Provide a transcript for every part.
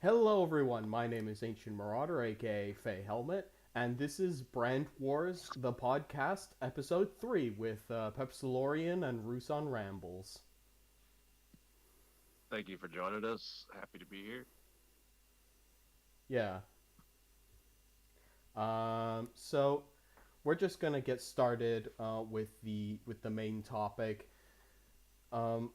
Hello, everyone. My name is Ancient Marauder, aka Fey Helmet, and this is Brand Wars, the podcast, episode 3, with Pepsilorian and Rusan Rambles. Thank you for joining us. Happy to be here. Yeah. So we're just gonna get started with the main topic. Um,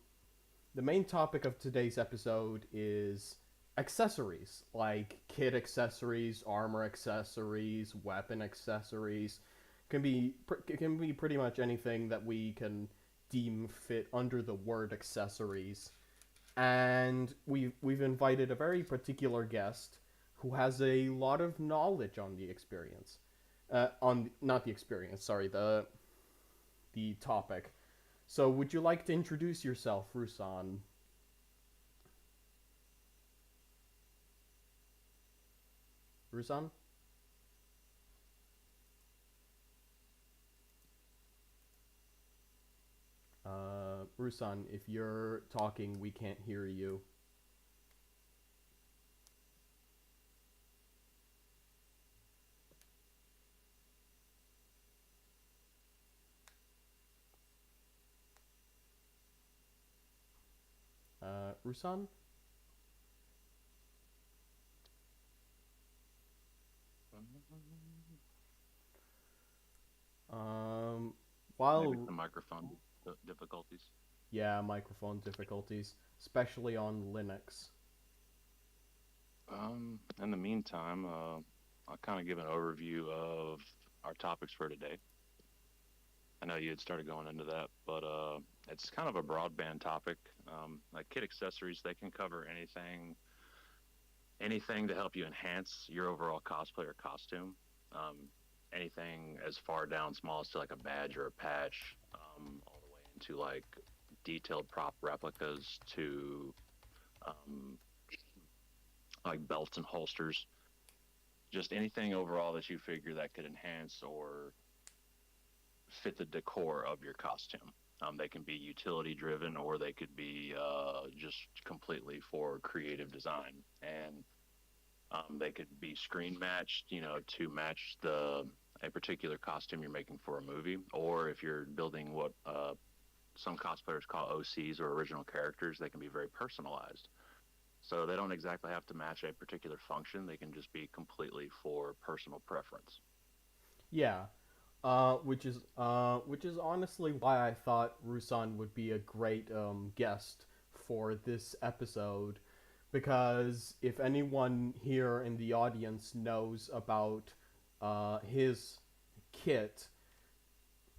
the main topic of today's episode is accessories, like kit accessories, armor accessories, weapon accessories. Can be pretty much anything that we can deem fit under the word accessories. And we've invited a very particular guest who has a lot of knowledge on the experience. On not the experience, sorry, the topic. So, would you like to introduce yourself, Rusan? Rusan? Rusan, if you're talking, we can't hear you. Rusan? Um, Maybe while some microphone difficulties. yeah, microphone difficulties, especially on Linux. In the meantime, I'll kind of give an overview of our topics for today. I know you had started going into that, but it's kind of a broadband topic. Like kit accessories, they can cover anything to help you enhance your overall cosplay or costume. Um, Anything as far down small as to like a badge or a patch, all the way into like detailed prop replicas to um, like belts and holsters. Just anything overall that you figure that could enhance or fit the decor of your costume. They can be utility driven or they could be just completely for creative design. And they could be screen matched, to match the a particular costume you're making for a movie, or if you're building what some cosplayers call OCs or original characters, they can be very personalized. So they don't exactly have to match a particular function; they can just be completely for personal preference. Yeah, which is honestly why I thought Rusan would be a great guest for this episode, because if anyone here in the audience knows about his kit,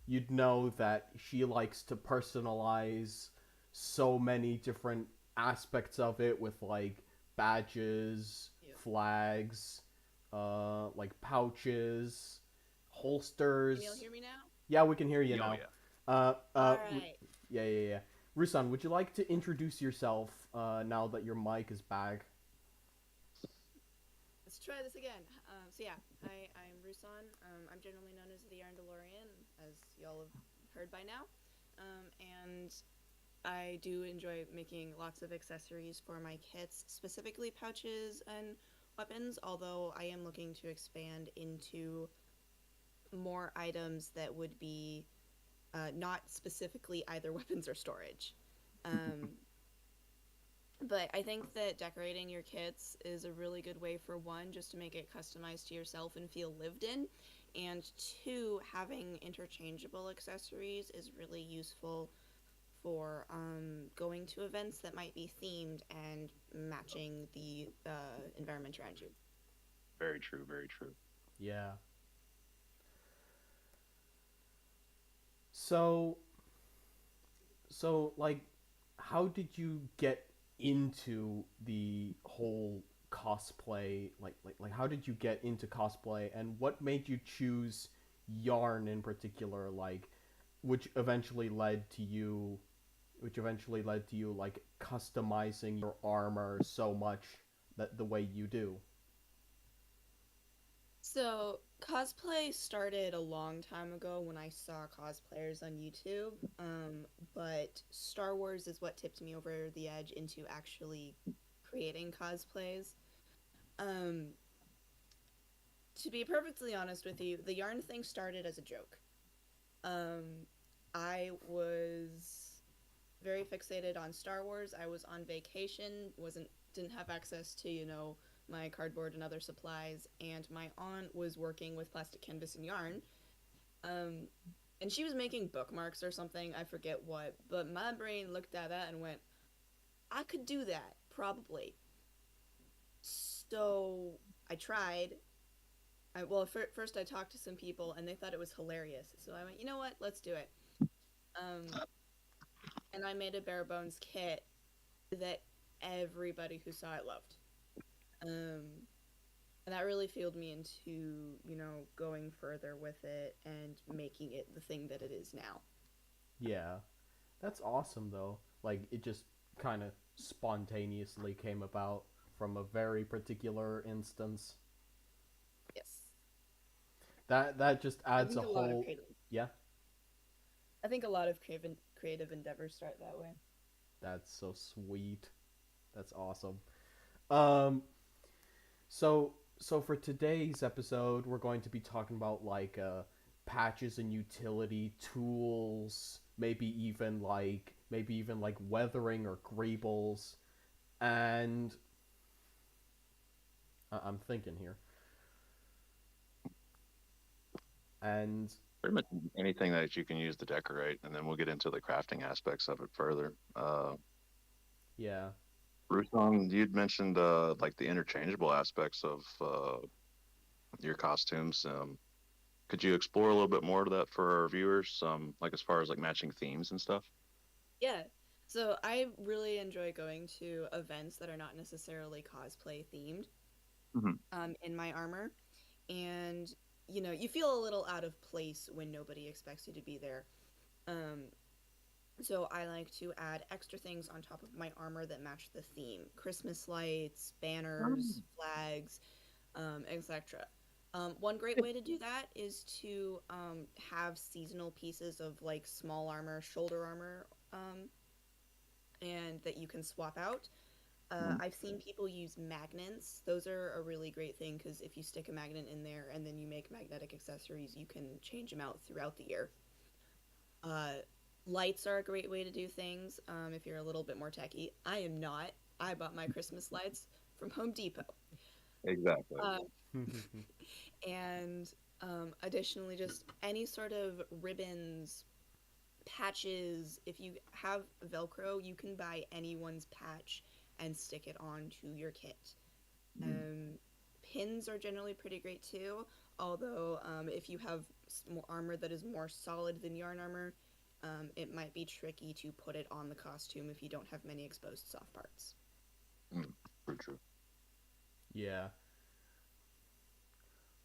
you'd know that she likes to personalize so many different aspects of it with like badges, Yep. flags, like pouches, Can you all holsters. hear me now? Yeah, we can hear you Oh now. yeah, Uh, uh, All right. yeah, yeah, yeah. Rusan, would you like to introduce yourself now that your mic is back? Let's try this again. Hi, I'm Rusan. I'm generally known as the Arndalorian, as y'all have heard by now. And I do enjoy making lots of accessories for my kits, specifically pouches and weapons, although I am looking to expand into more items that would be not specifically either weapons or storage. Um, But I think that decorating your kits is a really good way for one, just to make it customized to yourself and feel lived in. And two, having interchangeable accessories is really useful for going to events that might be themed and matching the environment around you. very true, very true. Yeah. So, like, how did you get into the whole cosplay? Like, how did you get into cosplay, and what made you choose yarn in particular? Like, which eventually led to you, like customizing your armor so much that the way you do. So, cosplay started a long time ago when I saw cosplayers on YouTube, but Star Wars is what tipped me over the edge into actually creating cosplays. Um, to be perfectly honest with you, the yarn thing started as a joke. Um, I was very fixated on Star Wars. I was on vacation, didn't have access to, my cardboard and other supplies, and my aunt was working with plastic canvas and yarn. Um, and she was making bookmarks or something, I forget what, but my brain looked at that and went, I could do that, probably. So I tried. First I talked to some people and they thought it was hilarious. So I went, you know what? Let's do it. Um, and I made a bare bones kit that everybody who saw it loved. Um, and that really fueled me into, going further with it and making it the thing that it is now. Yeah, that's awesome though. Like it just kind of spontaneously came about from a very particular instance. Yes. That just I adds a think a lot of whole. creative, Yeah, I think a lot of creative endeavors start that way. that's so sweet. That's awesome. Um, so for today's episode, we're going to be talking about like patches and utility tools, maybe even like weathering or greebles, and I'm thinking here, and Pretty much anything that you can use to decorate, and then we'll get into the crafting aspects of it further. yeah, Rusong, you'd mentioned like the interchangeable aspects of your costumes. Could you explore a little bit more to that for our viewers? Like as far as like matching themes and stuff. Yeah. So I really enjoy going to events that are not necessarily cosplay themed Hmm. in my armor. And, you feel a little out of place when nobody expects you to be there. Um, so I like to add extra things on top of my armor that match the theme: Christmas lights, banners, flags, etc. One great way to do that is to have seasonal pieces of like small armor, shoulder armor, and that you can swap out. I've seen people use magnets. Those are a really great thing because if you stick a magnet in there and then you make magnetic accessories, you can change them out throughout the year. Uh, Lights are a great way to do things if you're a little bit more techy. I am not. I bought my Christmas lights from Home Depot. Exactly. Um, and additionally, just any sort of ribbons, patches. If you have Velcro, you can buy anyone's patch and stick it onto your kit. Um, Pins are generally pretty great too. Although, if you have more armor that is more solid than yarn armor, it might be tricky to put it on the costume if you don't have many exposed soft parts. True, true. yeah.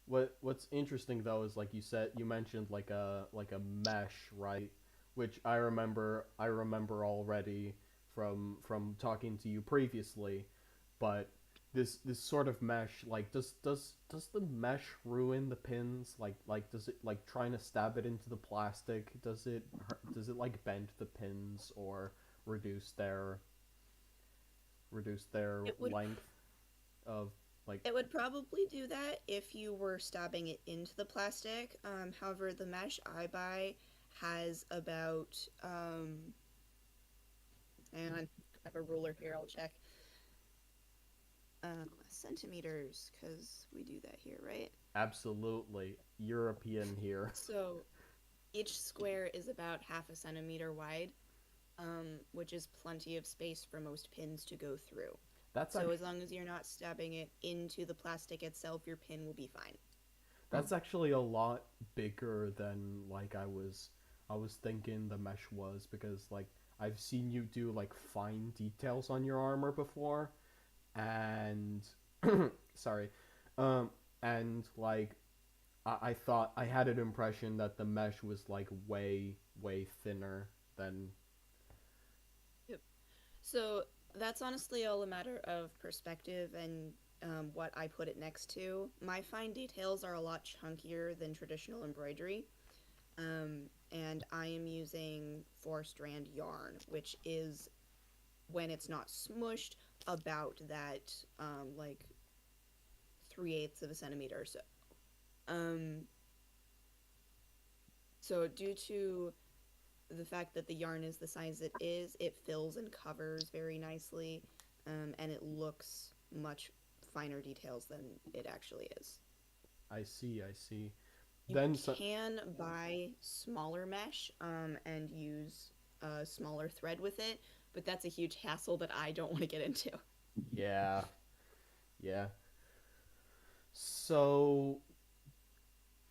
What's interesting though is like you mentioned like a mesh, right? Which I remember already from talking to you previously, but this sort of mesh, like does the mesh ruin the pins? Like does it, like trying to stab it into the plastic, does it like bend the pins or reduce their reduce their It would length of like. it would probably do that if you were stabbing it into the plastic. However, the mesh I buy has about and I have a ruler here. I'll check. Centimeters, because we do that here, right? Absolutely. European here. So each square is about half a centimeter wide, which is plenty of space for most pins to go through. That's So actually as long as you're not stabbing it into the plastic itself, your pin will be fine. that's actually a lot bigger than like I was thinking the mesh was, because like I've seen you do like fine details on your armor before, and sorry. Um and like I thought I had an impression that the mesh was like way thinner than. Yep. So that's honestly all a matter of perspective and what I put it next to. My fine details are a lot chunkier than traditional embroidery. And I am using 4 strand yarn, which is, when it's not smushed, about that like 3/8 of a centimeter or so. Um, so due to the fact that the yarn is the size it is, it fills and covers very nicely, and it looks much finer details than it actually is. I see. I see. You Then so, can buy smaller mesh and use a smaller thread with it, but that's a huge hassle that I don't want to get into. yeah, yeah. So,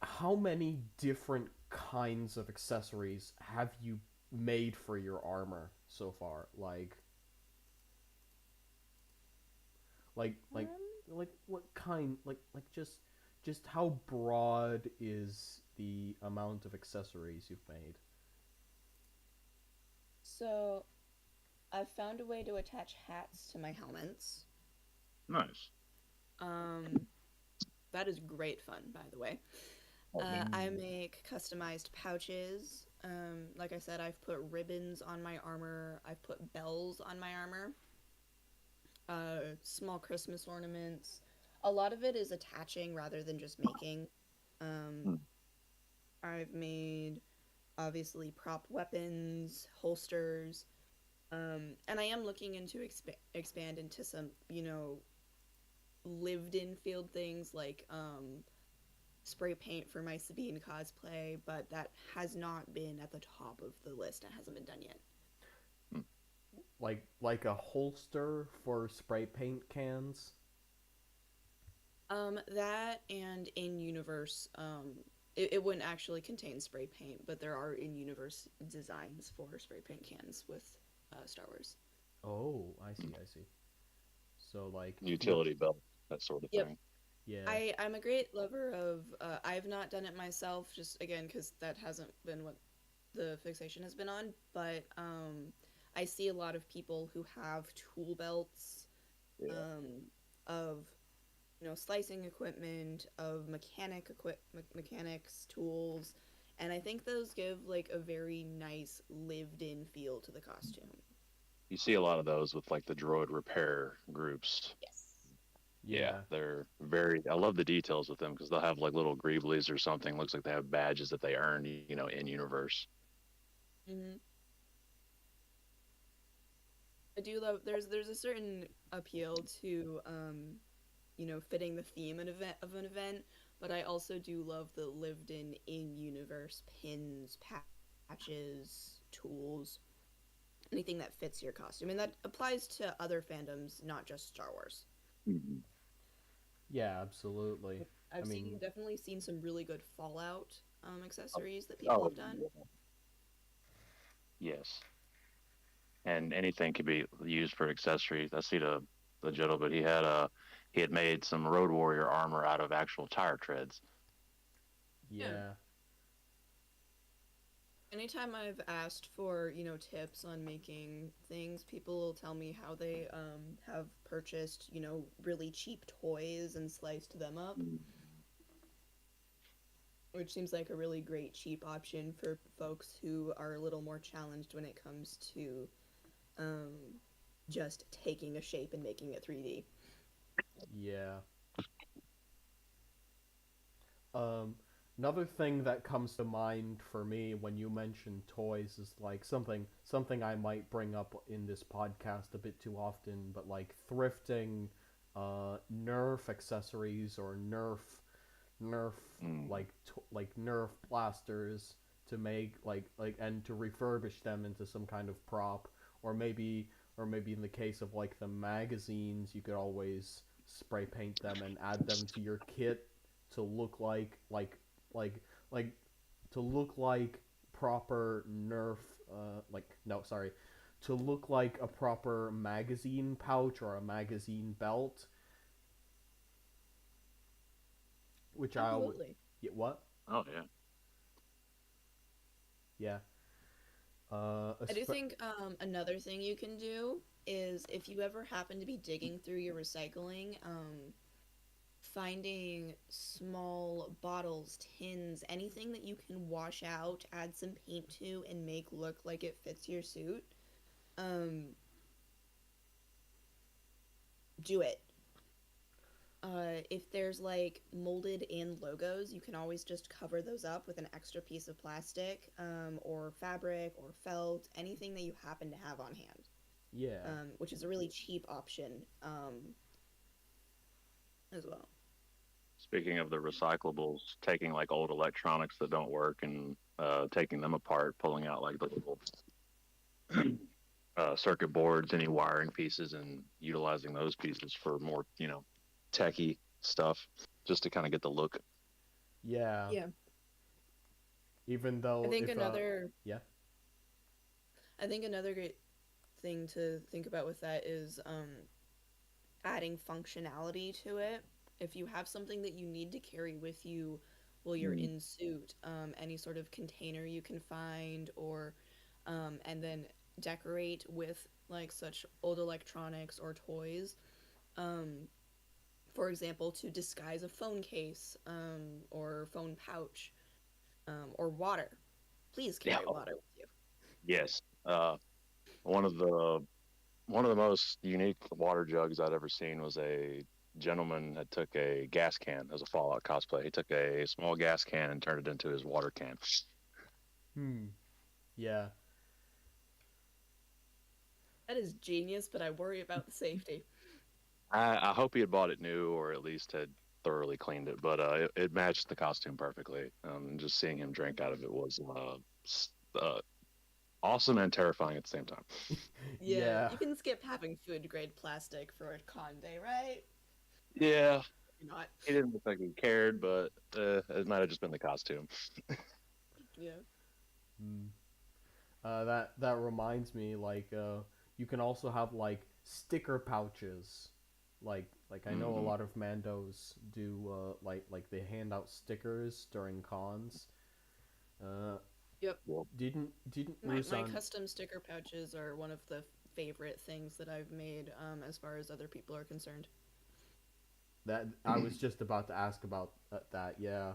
how many different kinds of accessories have you made for your armor so far? Like what kind? Like just how broad is the amount of accessories you've made? So I've found a way to attach hats to my helmets. Nice. Um, that is great fun, by the way. I make customized pouches. Like I said, I've put ribbons on my armor. I've put bells on my armor. Small Christmas ornaments. A lot of it is attaching rather than just making. Um, Hmm. I've made obviously prop weapons, holsters, and I am looking into expand into some, lived in field things like spray paint for my Sabine cosplay, but that has not been at the top of the list and hasn't been done yet. Hmm. Like a holster for spray paint cans? That and in universe, it wouldn't actually contain spray paint, but there are in universe designs for spray paint cans with Star Wars. Oh, I see, I see. So like Utility belt, that sort of Yep. thing. yeah. I'm a great lover of. I've not done it myself, just again because that hasn't been what the fixation has been on. But I see a lot of people who have tool belts, Yeah. of slicing equipment, of mechanics tools, and I think those give like a very nice lived-in feel to the costume. You see a lot of those with like the droid repair groups. Yes. Yeah, Yeah. they're very. I love the details with them because they'll have like little greeblies or something. Looks like they have badges that they earned, in universe. Hmm. I do love. There's a certain appeal to fitting the theme of an event, but I also do love the lived in universe pins, patches, tools, anything that fits your costume, and that applies to other fandoms, not just Star Wars. Mhm. Yeah, absolutely. I I've mean, definitely seen some really good Fallout accessories that people Oh, have done. yes. And anything could be used for accessories. I see the gentleman, but he had made some Road Warrior armor out of actual tire treads. Yeah. yeah. Anytime I've asked for, tips on making things, people will tell me how they have purchased, really cheap toys and sliced them up, which seems like a really great cheap option for folks who are a little more challenged when it comes to um, just taking a shape and making it 3D. Yeah. Um, Another thing that comes to mind for me when you mention toys is like something I might bring up in this podcast a bit too often, but like thrifting Nerf accessories or Nerf Mm. like Nerf blasters to make like and to refurbish them into some kind of prop, or maybe in the case of like the magazines, you could always spray paint them and add them to your kit to look like like to look like proper Nerf like no sorry to look like a proper magazine pouch or a magazine belt, which I would. Absolutely. Yeah, what? Oh yeah. Yeah. A I do think another thing you can do is if you ever happen to be digging through your recycling, finding small bottles, tins, anything that you can wash out, add some paint to, and make look like it fits your suit, um, do it. if there's like molded in logos, you can always just cover those up with an extra piece of plastic, or fabric or felt, anything that you happen to have on hand, Yeah. which is a really cheap option, as well. Speaking of the recyclables, taking like old electronics that don't work and taking them apart, pulling out like the little circuit boards, any wiring pieces, and utilizing those pieces for more, techie stuff, just to kind of get the look. Yeah. Yeah, Even I though think if another yeah. I think another great thing to think about with that is adding functionality to it. If you have something that you need to carry with you while you're Mm. in suit, any sort of container you can find, or and then decorate with like such old electronics or toys. Um, for example, to disguise a phone case, or phone pouch, or water. Please Yeah. carry water with you. Yes. One of the one of the most unique water jugs I'd ever seen was a gentleman that took a gas can as a Fallout cosplay. He took a small gas can and turned it into his water can. Hmm. Yeah. That is genius, but I worry about the safety. I hope he had bought it new or at least had thoroughly cleaned it, but it matched the costume perfectly. Just seeing him drink out of it was awesome and terrifying at the same time. Yeah, Yeah. you can skip having food grade plastic for a con day, right? Yeah, You're not. he didn't look like he cared, but it might have just been the costume. Yeah. Hmm. That reminds me, like, you can also have like sticker pouches. Like I know a Hmm. lot of Mandos do, like they hand out stickers during cons. Uh, Yep. Well, didn't My Rusan custom sticker pouches are one of the favorite things that I've made, as far as other people are concerned. that I was just about to ask about that. Yeah.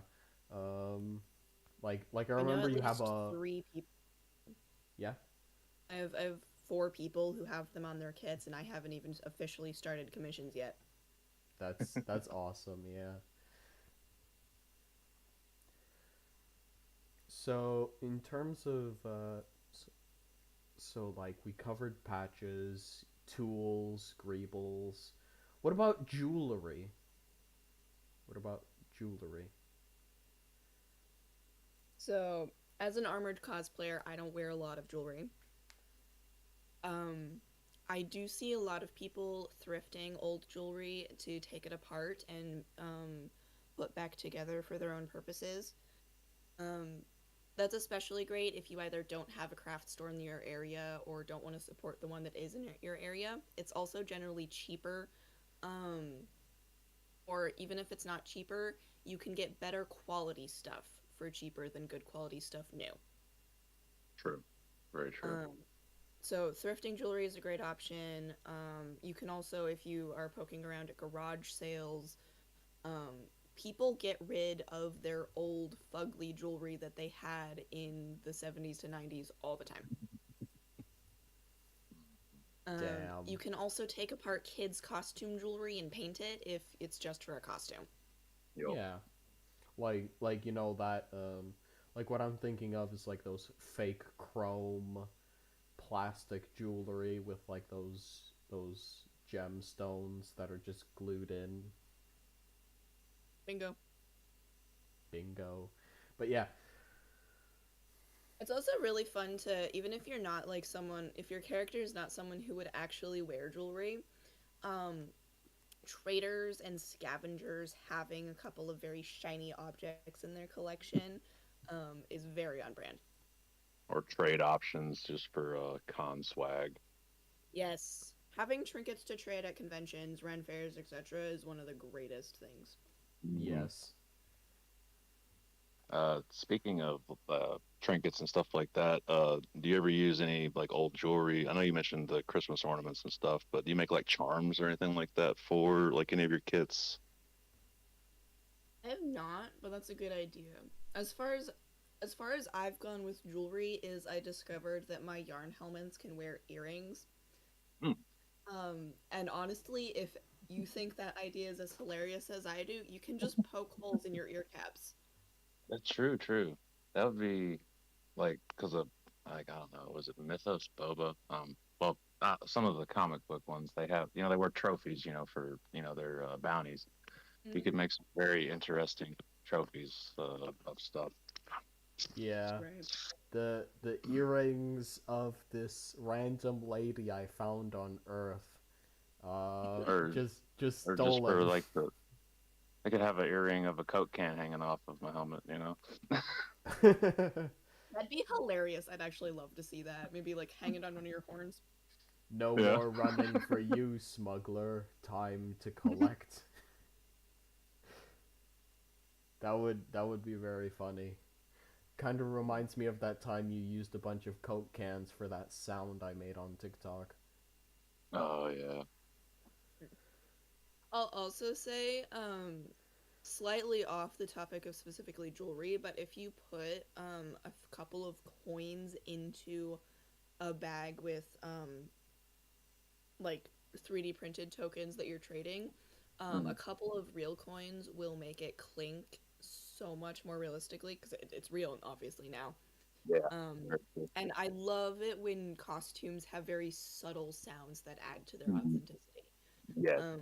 Um, like I I know remember at you have least a three people. yeah. I have four people who have them on their kits, and I haven't even officially started commissions yet. That's awesome. Yeah. So in terms of so like we covered patches, tools, greebles. What about jewelry? What about jewelry? So, as an armored cosplayer, I don't wear a lot of jewelry. Um, I do see a lot of people thrifting old jewelry to take it apart and put back together for their own purposes. Um, that's especially great if you either don't have a craft store in your area or don't want to support the one that is in your area. It's also generally cheaper, um, or even if it's not cheaper, you can get better quality stuff for cheaper than good quality stuff new. true, very true. Um, So thrifting jewelry is a great option. You can also, if you are poking around at garage sales, um, people get rid of their old fugly jewelry that they had in the 70s to 90s all the time. You Damn. can also take apart kids' costume jewelry and paint it if it's just for a costume. Yo, Yeah. Like you know that like what I'm thinking of is like those fake chrome plastic jewelry with like those gemstones that are just glued in. Bingo. Bingo. But yeah, It's also really fun to, even if you're not like someone, if your character is not someone who would actually wear jewelry, um, traders and scavengers having a couple of very shiny objects in their collection, is very on brand. or trade options just for con swag. Yes, having trinkets to trade at conventions, ren fairs, etc., is one of the greatest things. Hmm. yes. Speaking of trinkets and stuff like that, do you ever use any like old jewelry? I know you mentioned the Christmas ornaments and stuff, but do you make like charms or anything like that for like any of your kits? I have not, but that's a good idea. As far as as far as I've gone with jewelry is I discovered that my yarn helmets can wear earrings. Hmm. And honestly, if you think that idea is as hilarious as I do, you can just poke holes in your ear caps. That's true, true. That would be like because of like I don't know, was it Mythos Boba? Well, some of the comic book ones they have, they wear trophies, for their bounties. You Mm, could make some very interesting trophies of stuff, Yeah, right. the earrings of this random lady I found on Earth, or just or just for stolen. like I could have an earring of a Coke can hanging off of my helmet. That'd be hilarious. I'd actually love to see that. Maybe like hang it on one of your horns. No Yeah. more running for you, smuggler. Time to collect. That would be very funny. Kind of reminds me of that time you used a bunch of Coke cans for that sound I made on TikTok. Oh yeah. I'll also say, slightly off the topic of specifically jewelry, but if you put couple of coins into a bag with like 3D printed tokens that you're trading, a Mm, couple of real coins will make it clink so much more realistically because it's real obviously now. yeah. Um, Very cool. and I love it when costumes have very subtle sounds that add to their Mhm. authenticity. Yeah. Um,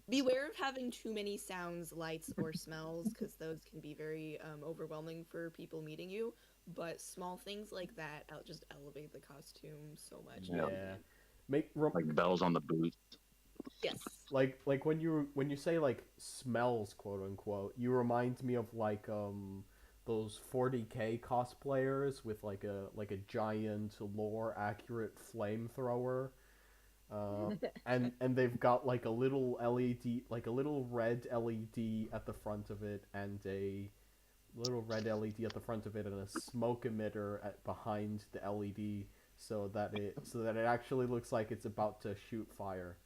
Beware of having too many sounds, lights, or smells because those can be very overwhelming for people meeting you. But small things like that just elevate the costume so much, in my Yeah. Yeah, opinion. Like bells on the boots. Yes. like when you say like smells, quote unquote, you remind me of like those 40K cosplayers with like a giant lore accurate flamethrower. And they've got like a little LED, like a little red LED at the front of it, and a little red LED at the front of it, and a smoke emitter behind the LED, so that it actually looks like it's about to shoot fire.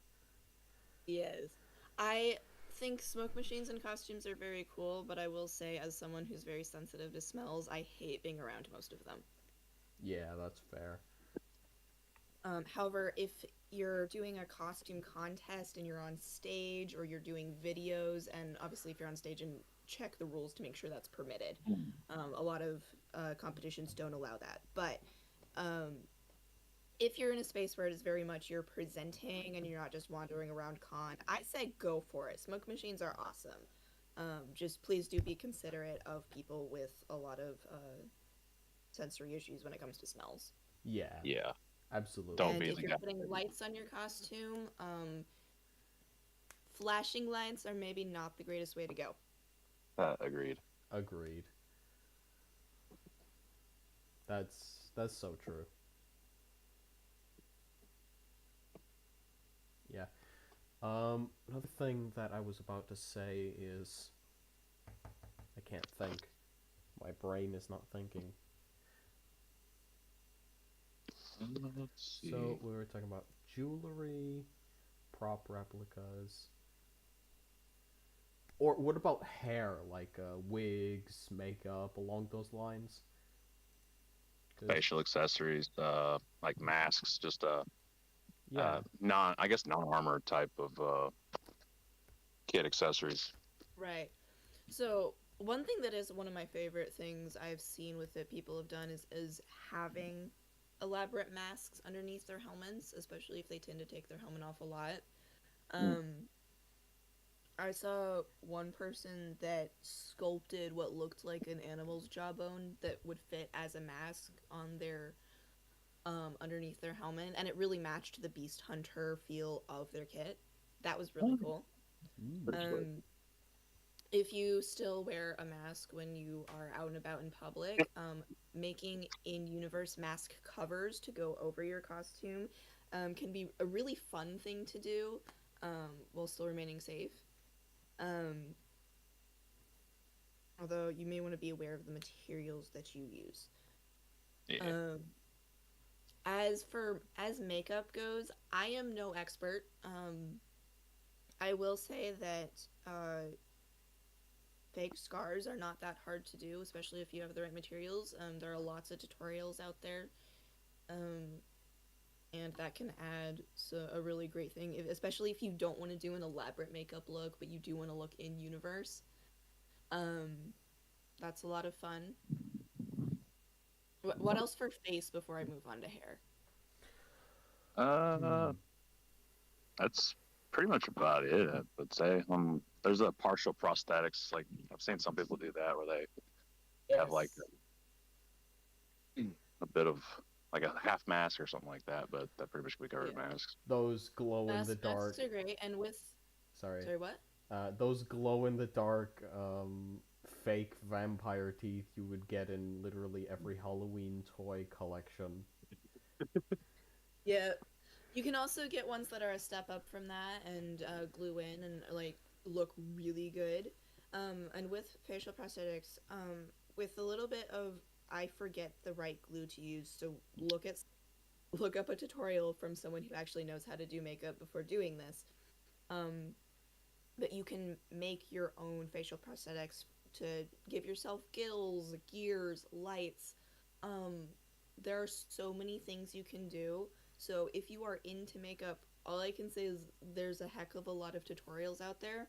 Yes. I think smoke machines and costumes are very cool, but I will say, as someone who's very sensitive to smells, I hate being around most of them. Yeah, that's fair. However, if you're doing a costume contest and you're on stage or you're doing videos, and obviously if you're on stage and check the rules to make sure that's permitted, Mm. a lot of competitions don't allow that. But um, if you're in a space where it is very much you're presenting and you're not just wandering around con, I say go for it. Smoke machines are awesome. Just please do be considerate of people with a lot of sensory issues when it comes to smells. Yeah, Yeah. Don't absolutely. And be if the you're guy. putting lights on your costume, flashing lights are maybe not the greatest way to go. Agreed. Agreed. That's so true. Yeah. Another thing that I was about to say is I can't think. My brain is not thinking. Let's So see. we were talking about jewelry, prop replicas, or what about hair, like wigs, makeup, along those lines? Because Facial accessories, like masks, just yeah, I guess non-armor type of kit accessories. Right. So one thing that is one of my favorite things I've seen with it people have done is having elaborate masks underneath their helmets, especially if they tend to take their helmet off a lot. Mm. Um, I saw one person that sculpted what looked like an animal's jawbone that would fit as a mask on their underneath their helmet, and it really matched the beast hunter feel of their kit. That was really cool. mm, Pretty slick. Um, if you still wear a mask when you are out and about in public, making in universe mask covers to go over your costume can be a really fun thing to do while still remaining safe. Um, Although you may want to be aware of the materials that you use. Yeah. Um, as makeup goes, I am no expert. I will say that fake scars are not that hard to do, especially if you have the right materials. There are lots of tutorials out there, um, and that can add a really great thing, especially if you don't want to do an elaborate makeup look, but you do want to look in universe. Um, that's a lot of fun. What else for face before I move on to hair? Uh, Hmm. that's pretty much about it, I would say. There's a partial prosthetics. Like I've seen some people do that where they have like Yes. a bit of like a half mask or something like that, but that pretty much could be covered Yeah. in masks. Those glow in the Masks dark. are great, and with Sorry. sorry, what? Those glow in the dark fake vampire teeth you would get in literally every Halloween toy collection. Yeah, you can also get ones that are a step up from that and glue in and like look really good. And with facial prosthetics, with a little bit of I forget the right glue to use, so look up a tutorial from someone who actually knows how to do makeup before doing this. Um, but you can make your own facial prosthetics to give yourself gills, gears, lights. Um, there are so many things you can do. So if you are into makeup, all I can say is there's a heck of a lot of tutorials out there.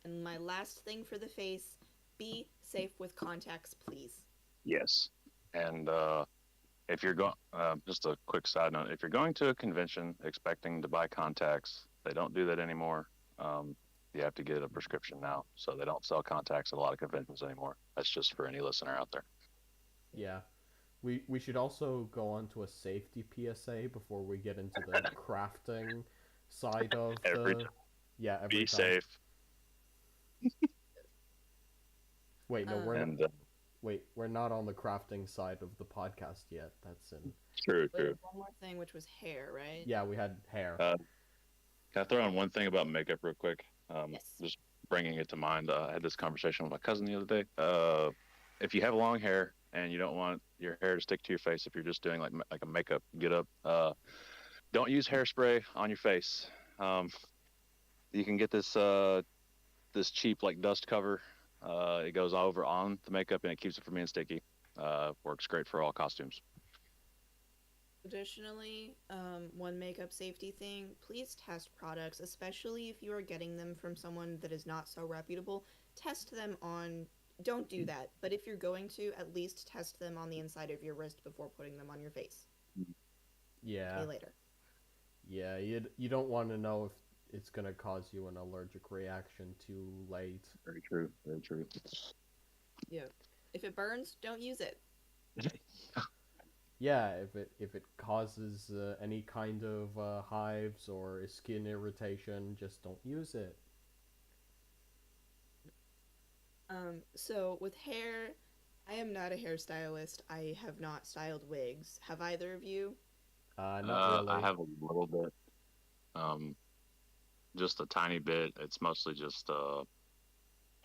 And my last thing for the face, be safe with contacts, please. Yes. And if you're going, just a quick side note, if you're going to a convention expecting to buy contacts, they don't do that anymore. Um, you have to get a prescription now, so they don't sell contacts at a lot of conventions anymore. That's just for any listener out there. Yeah. We should also go on to a safety PSA before we get into the crafting side of Every the. Yeah, be every time. safe Wait, no, we're not. Um, and Wait, we're not on the crafting side of the podcast yet. That's in. true, but true. one more thing, which was hair, right? Yeah, we had hair. Can I throw on one thing about makeup real quick? Yes. Just bringing it to mind. I had this conversation with my cousin the other day. If you have long hair and you don't want your hair to stick to your face, if you're just doing like a makeup get up, don't use hairspray on your face. Um, you can get this cheap like dust cover. It goes over on the makeup and it keeps it from being sticky. Works great for all costumes. Additionally, one makeup safety thing, please test products, especially if you are getting them from someone that is not so reputable. Test them on, don't do that, but if you're going to, at least test them on the inside of your wrist before putting them on your face. Yeah, Okay, later. yeah. You don't want to know if it's gonna cause you an allergic reaction too late. Very true. Very true. Yeah. If it burns, don't use it. Yeah, if it causes any kind of hives or skin irritation, just don't use it. So with hair, I am not a hairstylist. I have not styled wigs. Have either of you? Not I really. have a little bit. Um, just a tiny bit. It's mostly just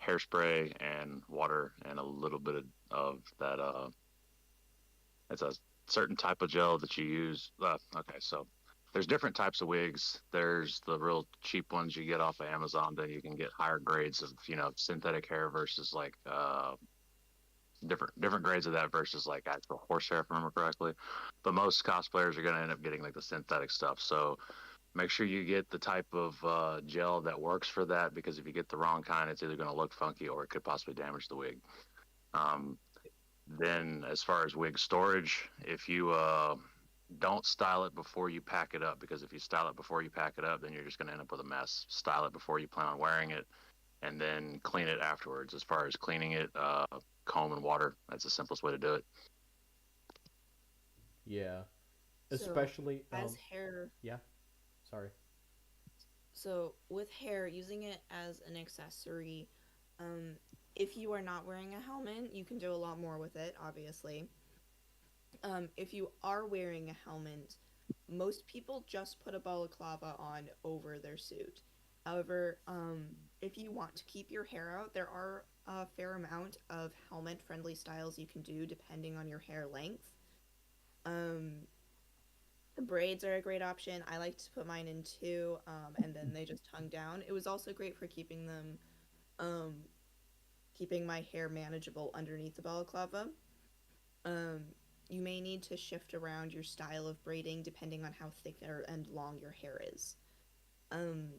hairspray and water and a little bit of that. It's a certain type of gel that you use. Okay, so there's different types of wigs. There's the real cheap ones you get off of Amazon. Then you can get higher grades of synthetic hair versus like different grades of that versus like actual horsehair, if I remember correctly. But most cosplayers are going to end up getting like the synthetic stuff. So make sure you get the type of gel that works for that, because if you get the wrong kind, it's either going to look funky or it could possibly damage the wig. Um, then, as far as wig storage, if you don't style it before you pack it up, because if you style it before you pack it up, then you're just going to end up with a mess. Style it before you plan on wearing it, and then clean it afterwards. As far as cleaning it, comb and water. That's the simplest way to do it. Yeah, So, especially as hair, yeah. Sorry. so with hair, using it as an accessory, um, if you are not wearing a helmet, you can do a lot more with it, obviously. If you are wearing a helmet, most people just put a balaclava on over their suit. However, if you want to keep your hair out, there are a fair amount of helmet friendly styles you can do depending on your hair length. Um, braids are a great option. I like to put mine in too, and then they just hung down. It was also great for um, keeping my hair manageable underneath the balaclava. Um, you may need to shift around your style of braiding depending on how thick and long your hair is. Um,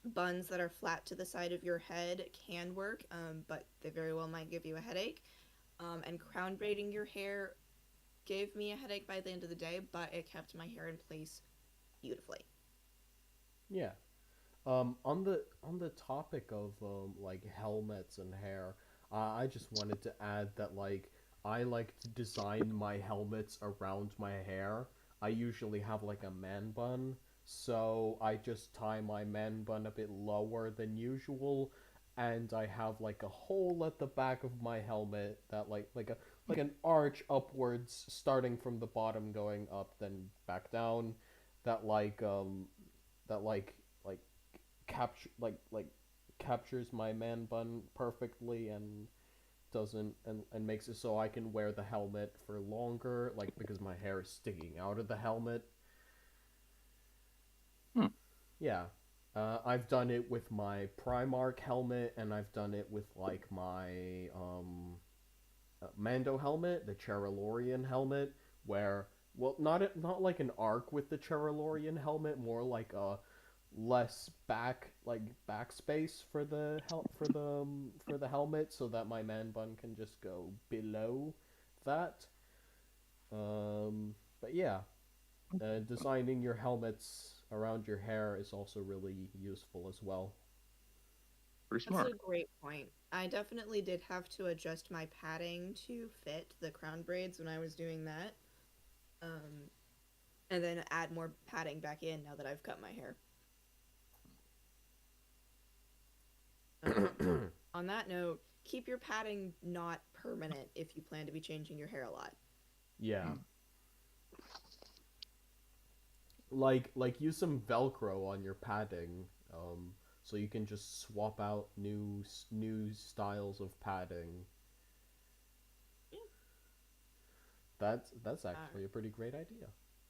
Buns that are flat to the side of your head can work, but they very well might give you a headache. And crown braiding your hair gave me a headache by the end of the day, but it kept my hair in place beautifully. Yeah. On the topic of like helmets and hair, I just wanted to add that like I like to design my helmets around my hair. I usually have like a man bun, so I just tie my man bun a bit lower than usual, and I have like a hole at the back of my helmet that like an arch upwards, starting from the bottom, going up, then back down. That that like capture captures my man bun perfectly and doesn't and makes it so I can wear the helmet for longer, like because my hair is sticking out of the helmet. Hmm. Yeah. I've done it with my Primarch helmet, and I've done it with like my Mando helmet, the Cheralorian helmet, where well, not like an arc with the Cheralorian helmet, more like a less backspace for the for the helmet, so that my man bun can just go below that. But yeah, designing your helmets around your hair is also really useful as well. Pretty That's a smart. great point. I definitely did have to adjust my padding to fit the crown braids when I was doing that. Um, and then add more padding back in now that I've cut my hair. On that note, keep your padding not permanent if you plan to be changing your hair a lot. Yeah, Hmm. like use some Velcro on your padding, so you can just swap out new styles of padding. Yeah. That's Uh, actually a pretty great idea.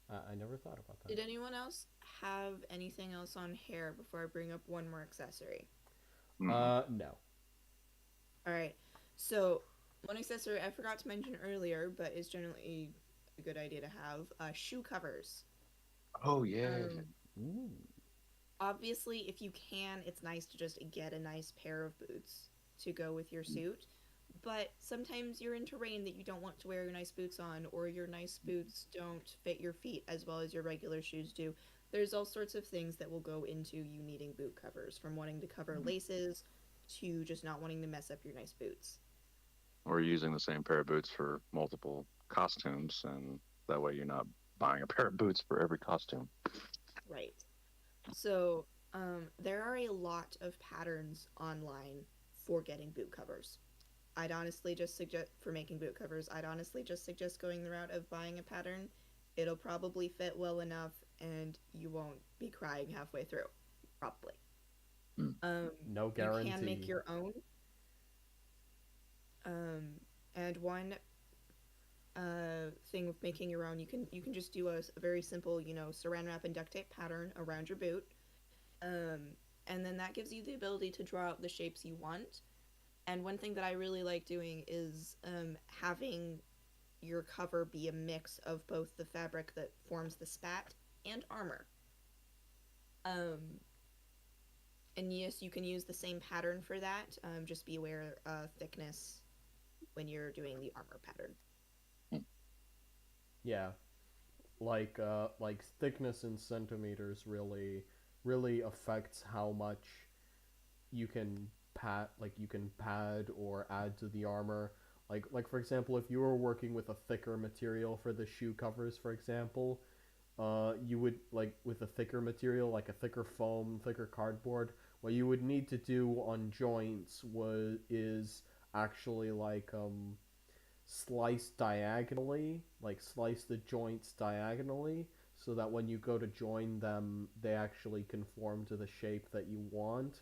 I never thought about that. did anyone else have anything else on hair before I bring up one more accessory? Mm-mm. No. All right. So, one accessory I forgot to mention earlier, but is generally a good idea to have shoe covers. Oh yeah. Um, Ooh. Obviously, if you can, it's nice to just get a nice pair of boots to go with your suit. But sometimes you're in terrain that you don't want to wear your nice boots on, or your nice boots don't fit your feet as well as your regular shoes do. There's all sorts of things that will go into you needing boot covers, from wanting to cover laces to just not wanting to mess up your nice boots. Or using the same pair of boots for multiple costumes, and that way you're not buying a pair of boots for every costume. Right. So, there are a lot of patterns online for getting boot covers. I'd honestly just suggest for making boot covers, I'd honestly just suggest going the route of buying a pattern. It'll probably fit well enough and you won't be crying halfway through. Probably. Hmm. No You can make guarantee. your own. Um, and one thing with making your own, you can just do a very simple, saran wrap and duct tape pattern around your boot. Um, and then that gives you the ability to draw out the shapes you want. And one thing that I really like doing is having your cover be a mix of both the fabric that forms the spat and armor. Um, and yes, you can use the same pattern for that. Just be aware of thickness when you're doing the armor pattern. Yeah, like thickness in centimeters really affects how much you can pad or add to the armor. Like for example, if you were working with a thicker material for the shoe covers, for example, you would like with a thicker material, like a thicker foam, thicker cardboard. What you would need to do on joints was is actually slice diagonally, like slice the joints diagonally, so that when you go to join them, they actually conform to the shape that you want.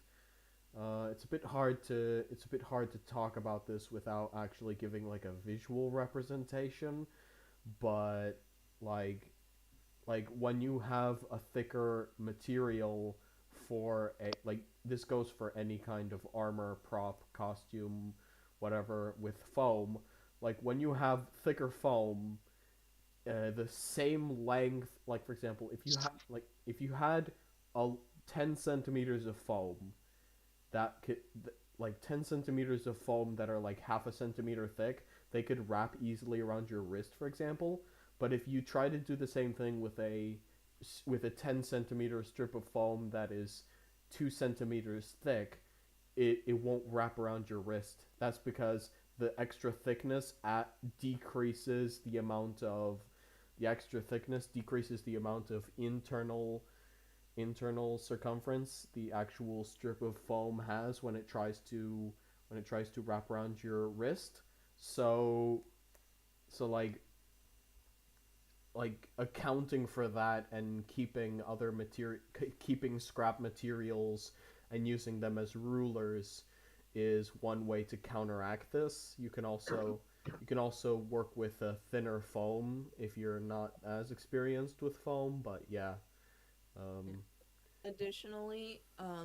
It's a bit hard to talk about this without actually giving like a visual representation, but like when you have a thicker material for a like this goes for any kind of armor, prop, costume, whatever with foam. like when you have thicker foam, the same length. Like for example, if you had a 10 centimeters of foam, that could like 10 centimeters of foam that are like half a centimeter thick, they could wrap easily around your wrist, for example. But if you try to do the same thing with a 10 centimeter strip of foam that is 2 centimeters thick, it won't wrap around your wrist. That's because the extra thickness at decreases the amount of the extra thickness decreases the amount of internal circumference the actual strip of foam has when it tries to wrap around your wrist. So so like accounting for that and keeping scrap materials and using them as rulers is one way to counteract this. You can also work with a thinner foam if you're not as experienced with foam, but yeah. um, Additionally,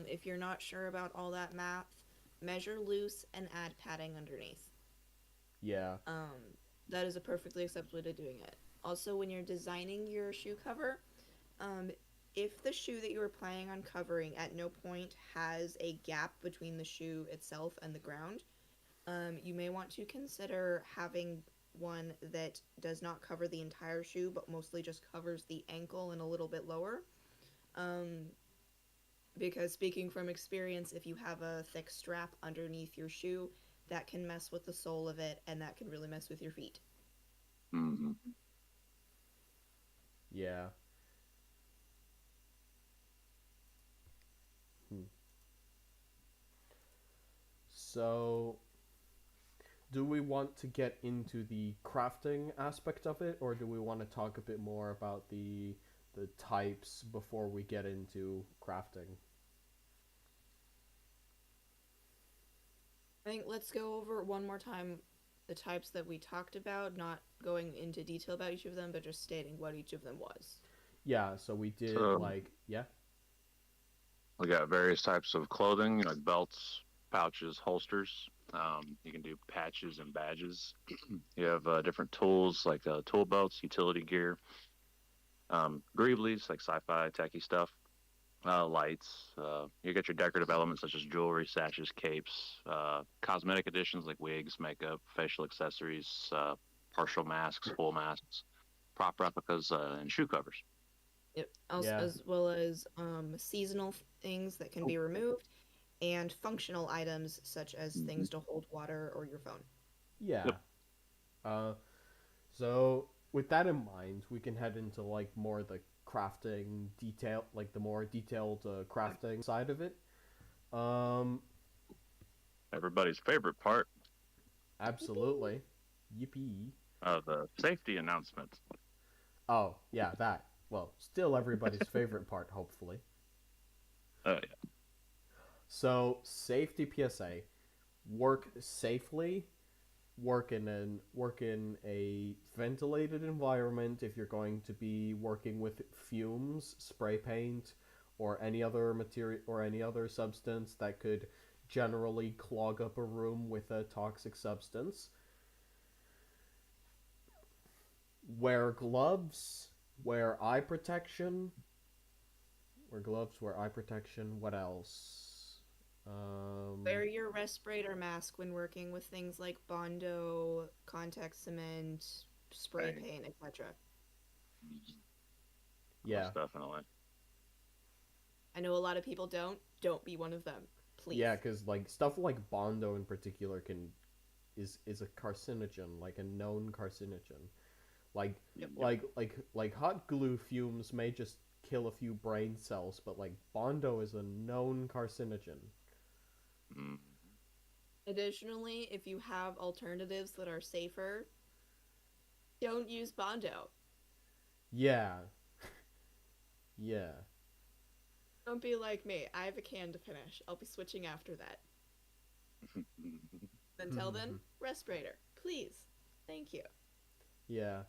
if you're not sure about all that math, measure loose and add padding underneath. yeah. That is a perfectly acceptable way to doing it. Also, when you're designing your shoe cover, um, if the shoe that you are planning on covering at no point has a gap between the shoe itself and the ground, you may want to consider having one that does not cover the entire shoe, but mostly just covers the ankle and a little bit lower. Um, because speaking from experience, if you have a thick strap underneath your shoe, that can mess with the sole of it, and that can really mess with your feet. Hmm. Yeah. Hmm. So, do we want to get into the crafting aspect of it, or do we want to talk a bit more about the types before we get into crafting? I think let's go over one more time the types that we talked about, not going into detail about each of them, but just stating what each of them was. Yeah, so we did So like yeah. we got various types of clothing, like belts, pouches, holsters. You can do patches and badges. You have different tools like tool belts, utility gear, greeblies, like sci-fi techy stuff, lights. You get your decorative elements such as jewelry, sashes, capes, cosmetic additions like wigs, makeup, facial accessories, partial masks, full masks, prop replicas, and shoe covers. Yep. Also, Yeah. as well as seasonal things that can Oh, be removed, and functional items such as hmm. things to hold water or your phone. Yeah. Yep. Uh so with that in mind, we can head into like more the crafting detail, like the more detailed crafting side of it. Um Everybody's favorite part Absolutely. Yippee. of the safety announcement. Oh, yeah, that. Well, still everybody's favorite part, hopefully. Yeah. So, safety PSA. Work safely. Work in a ventilated environment if you're going to be working with fumes, spray paint, or any other material or any other substance that could generally clog up a room with a toxic substance. Wear gloves, wear eye protection, wear gloves, wear eye protection. What else? Wear your respirator mask when working with things like Bondo, contact cement, spray Hey, paint, etc. Yeah, most definitely. I know a lot of people don't. Don't be one of them, please. yeah, because like stuff like Bondo in particular can is a carcinogen, like a known carcinogen. Like Yep. Yep. like hot glue fumes may just kill a few brain cells, but like Bondo is a known carcinogen. Mm. Additionally, if you have alternatives that are safer, don't use Bondo. Yeah, yeah, Don't be like me. I have a can to finish. I'll be switching after that. Until then, respirator, please. Thank you. yeah.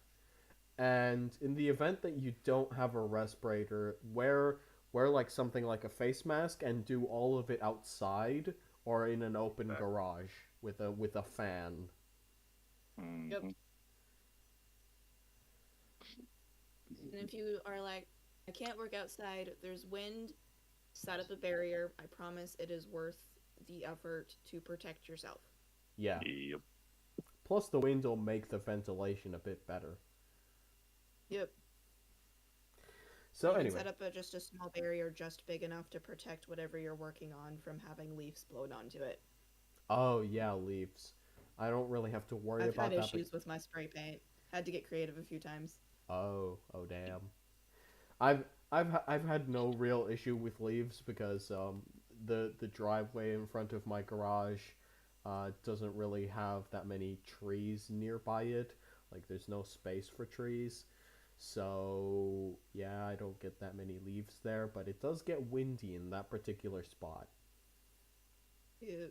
And in the event that you don't have a respirator, wear like something like a face mask and do all of it outside or in an open Okay. garage with a fan. Yep. Mhm. And if you are like, I can't work outside, there's wind, set up a barrier. I promise it is worth the effort to protect yourself. Yeah. Yep. Plus, the wind will make the ventilation a bit better. Yep. So You can anyway, set up just a small barrier just big enough to protect whatever you're working on from having leaves blown onto it. oh yeah, leaves. I don't really have to worry I've had about that, but issues with my spray paint. Had to get creative a few times. oh damn. I've had no real issue with leaves because the driveway in front of my garage doesn't really have that many trees nearby it. Like there's no space for trees. So yeah, I don't get that many leaves there, but it does get windy in that particular spot. Yeah.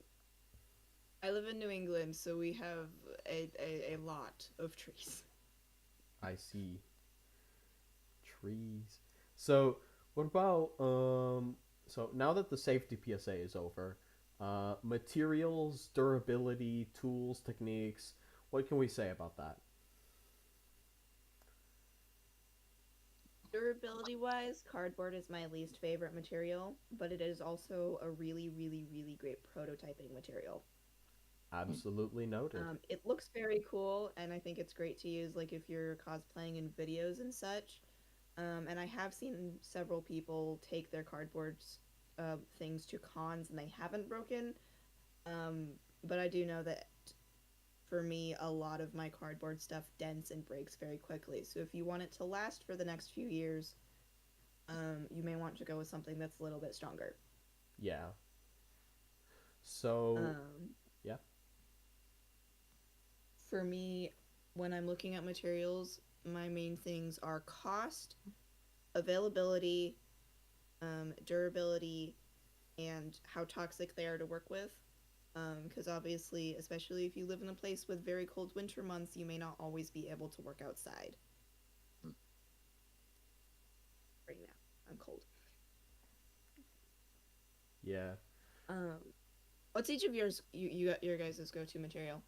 I live in New England, so we have a lot of trees. I see trees. So what about so now that the safety PSA is over, materials, durability, tools, techniques, what can we say about that? Durability wise, cardboard is my least favorite material, but it is also a really, really, really great prototyping material. Absolutely noted. It looks very cool, and I think it's great to use like if you're cosplaying in videos and such. And I have seen several people take their cardboard things to cons and they haven't broken. Um, but I do know that for me, a lot of my cardboard stuff dents and breaks very quickly. So if you want it to last for the next few years, you may want to go with something that's a little bit stronger. Yeah. So Um, yeah. for me, when I'm looking at materials, my main things are cost, availability, durability, and how toxic they are to work with. Because obviously, especially if you live in a place with very cold winter months, you may not always be able to work outside. Right now, I'm cold. Yeah. Um, what's each of your guys' go-to material?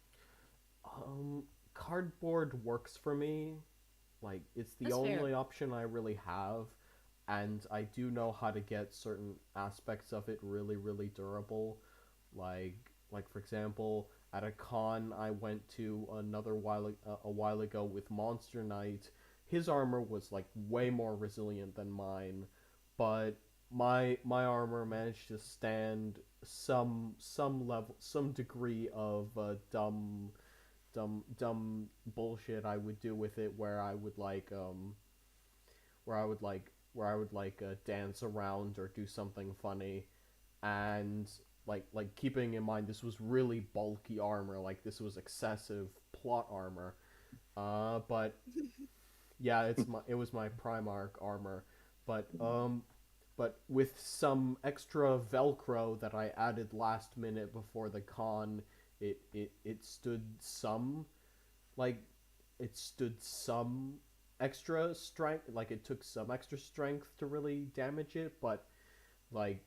Um Cardboard works for me. Like it's the That's fair. only option I really have, and I do know how to get certain aspects of it really durable. Like for example, at a con I went to a while ago with Monster Knight. His armor was like way more resilient than mine, but my armor managed to stand some degree of dumb bullshit I would do with it where I would dance around or do something funny, and like keeping in mind this was really bulky armor, like this was excessive plot armor, but yeah, it was my Primarch armor, but but with some extra Velcro that I added last minute before the con, it stood some like it stood some extra strength, like it took some extra strength to really damage it, but like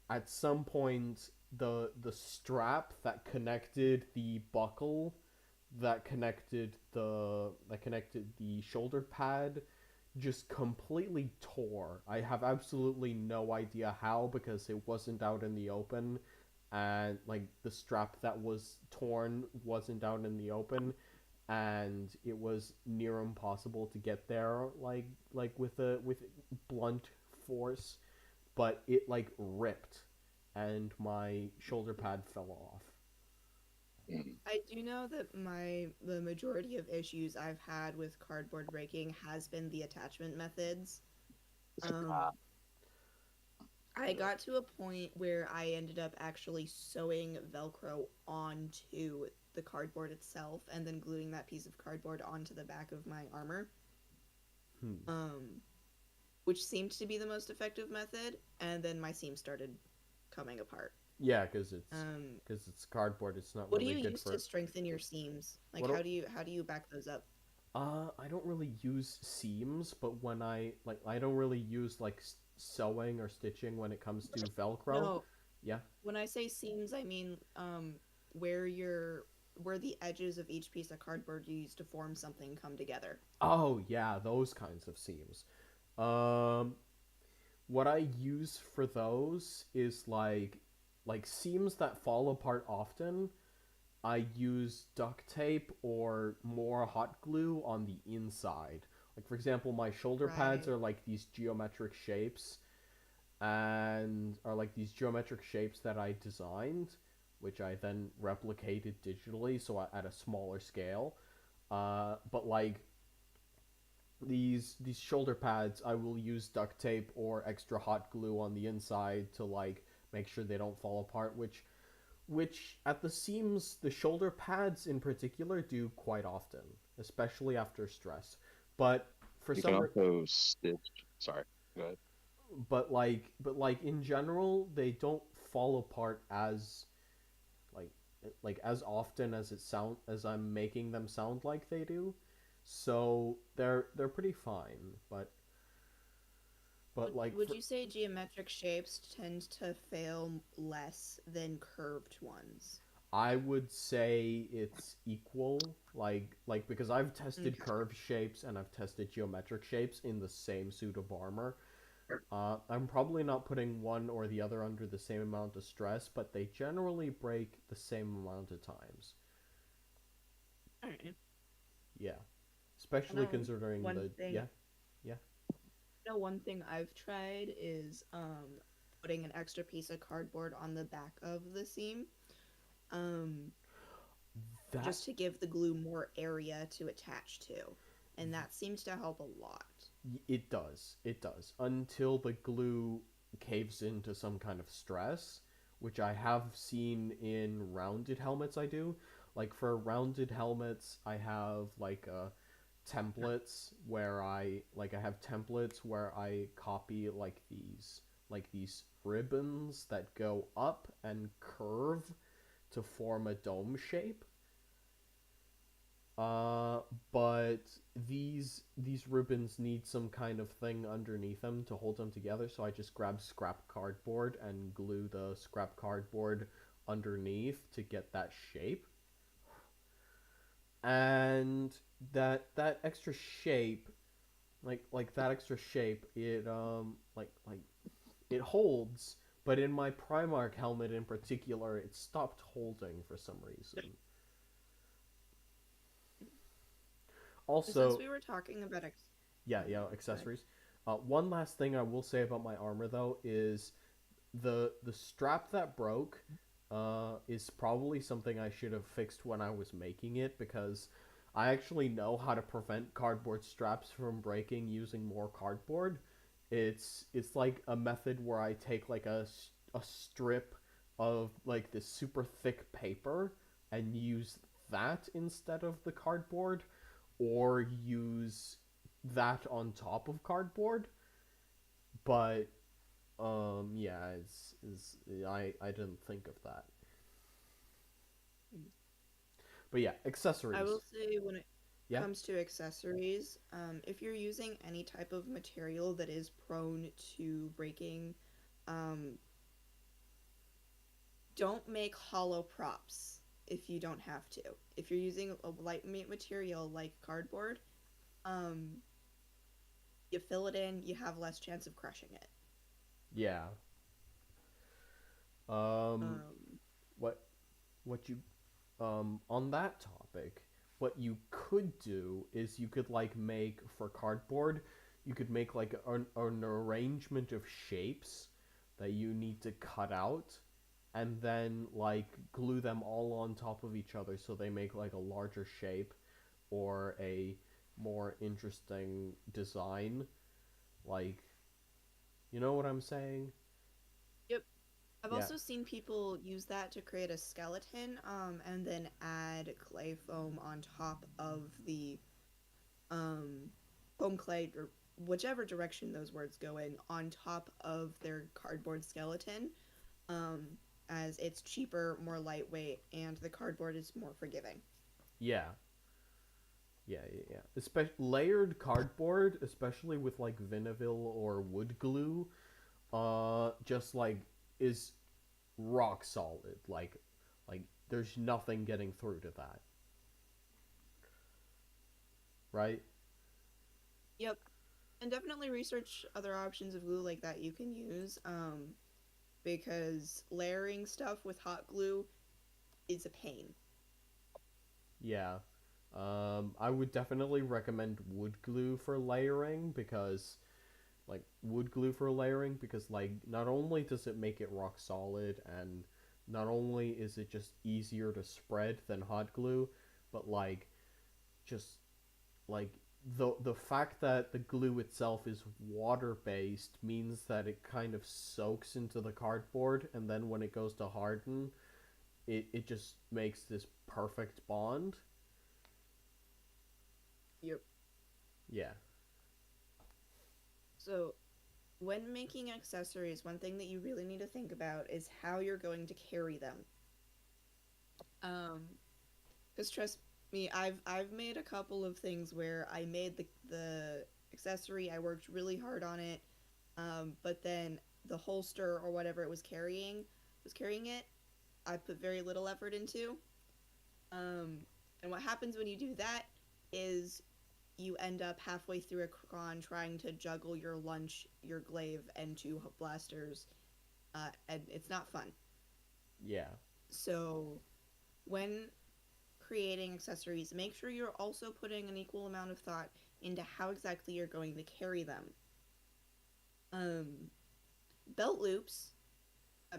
at some point the strap that connected the buckle that connected the shoulder pad just completely tore. I have absolutely no idea how because it wasn't out in the open, and like the strap that was torn wasn't out in the open, and it was near impossible to get there with blunt force, but it like ripped and my shoulder pad fell off. Mhm. I do know that the majority of issues I've had with cardboard breaking has been the attachment methods. Um, Ah, I got to a point where I ended up actually sewing Velcro onto the cardboard itself and then gluing that piece of cardboard onto the back of my armor, Hmm. um, which seemed to be the most effective method. And then my seam started coming apart. Yeah, Um, because it's cardboard. It's not what do really you good use to for. strengthen your seams? Like, What? how do you back those up? I don't really use seams, but when I don't really use like sewing or stitching when it comes to Velcro. No, Yeah. when I say seams, I mean where your where the edges of each piece of cardboard you use to form something come together. Oh yeah, those kinds of seams. Um, what I use for those is like seams that fall apart often. I use duct tape or more hot glue on the inside. Like for example, my shoulder pads Right. are like these geometric shapes and are like these geometric shapes that I designed, which I then replicated digitally, so at a smaller scale. But like these shoulder pads, I will use duct tape or extra hot glue on the inside to like make sure they don't fall apart, which at the seams, the shoulder pads in particular do quite often, especially after stress. But for You can some also stitch. Sorry, go ahead. but like in general, they don't fall apart like like as often as it sound as I'm making them sound like they do. So they're pretty fine, but like Would for you say geometric shapes tend to fail less than curved ones? I would say it's equal, like because I've tested Okay. curved shapes and I've tested geometric shapes in the same suit of armor. I'm probably not putting one or the other under the same amount of stress, but they generally break the same amount of times. All right. Yeah, I especially know considering one the thing. yeah. One thing I've tried is putting an extra piece of cardboard on the back of the seam, um, That just to give the glue more area to attach to, and that seems to help a lot. it does until the glue caves into some kind of stress, which I have seen in rounded helmets. I do like for rounded helmets. I have templates where I have templates where I copy like these ribbons that go up and curve to form a dome shape. Uh, but these ribbons need some kind of thing underneath them to hold them together, so I just grab scrap cardboard and glue the scrap cardboard underneath to get that shape. And that extra shape, like that extra shape, it it holds, but in my Primarch helmet in particular, it stopped holding for some reason. Since Also, we were talking about yeah, yeah, go ahead. accessories. One last thing I will say about my armor though is the strap that broke is probably something I should have fixed when I was making it, because I actually know how to prevent cardboard straps from breaking using more cardboard. It's like a method where I take like a strip of like this super thick paper and use that instead of the cardboard, or use that on top of cardboard. But yeah, it's I didn't think of that. But yeah, I will accessories. say when it Yeah. comes to accessories, if you're using any type of material that is prone to breaking, um, don't make hollow props if you don't have to. If you're using a lightweight material like cardboard, um, you fill it in, you have less chance of crushing it. Yeah. Um Um, what what you on that topic, what you could do is you could like make for cardboard, you could make like an arrangement of shapes that you need to cut out and then like glue them all on top of each other so they make like a larger shape or a more interesting design. Like, you know what I'm saying? yep. I've Yeah. also seen people use that to create a skeleton, and then add clay foam on top of the um, foam clay, or whichever direction those words go in, on top of their cardboard skeleton, um, as it's cheaper, more lightweight, and the cardboard is more forgiving. Yeah. Yeah. Especially layered cardboard, especially with like Vinaville or wood glue, just like is rock solid. Like there's nothing getting through to that, right? Yep. And definitely research other options of glue like that you can use. Because layering stuff with hot glue is a pain. Yeah. I would definitely recommend wood glue for layering because, like, not only does it make it rock solid, and not only is it just easier to spread than hot glue, but like, just like the fact that the glue itself is water based means that it kind of soaks into the cardboard, and then when it goes to harden, it just makes this perfect bond. Yep. Yeah. So, when making accessories, one thing that you really need to think about is how you're going to carry them. Um, because trust me, I've made a couple of things where I made the accessory, I worked really hard on it, but then the holster or whatever it was carrying it, I put very little effort into. Um, and what happens when you do that is you end up halfway through a con trying to juggle your lunch, your glaive, and two blasters, and it's not fun. Yeah. So, when creating accessories, make sure you're also putting an equal amount of thought into how exactly you're going to carry them. Um, belt loops,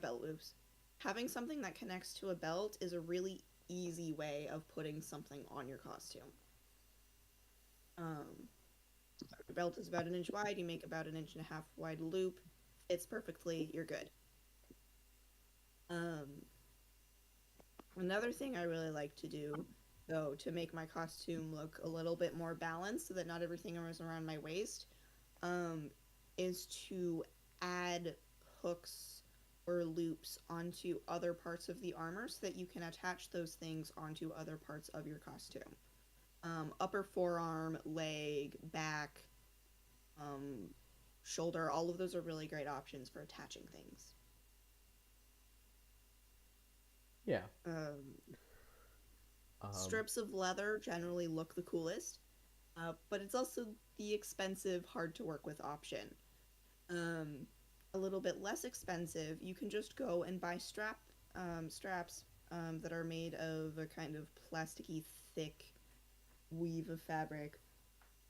belt loops. Having something that connects to a belt is a really easy way of putting something on your costume. Um, your belt is about an inch wide, you make about an inch and a half wide loop, fits perfectly, you're good. Um, Another thing I really like to do, though, to make my costume look a little bit more balanced so that not everything is around my waist, um, is to add hooks or loops onto other parts of the armor so that you can attach those things onto other parts of your costume. Upper forearm, leg, back, um, shoulder, all of those are really great options for attaching things. Yeah. Um, Um, Strips of leather generally look the coolest, but it's also the expensive, hard to work with option. Um, a little bit less expensive, you can just go and buy straps that are made of a kind of plasticky, thick weave of fabric.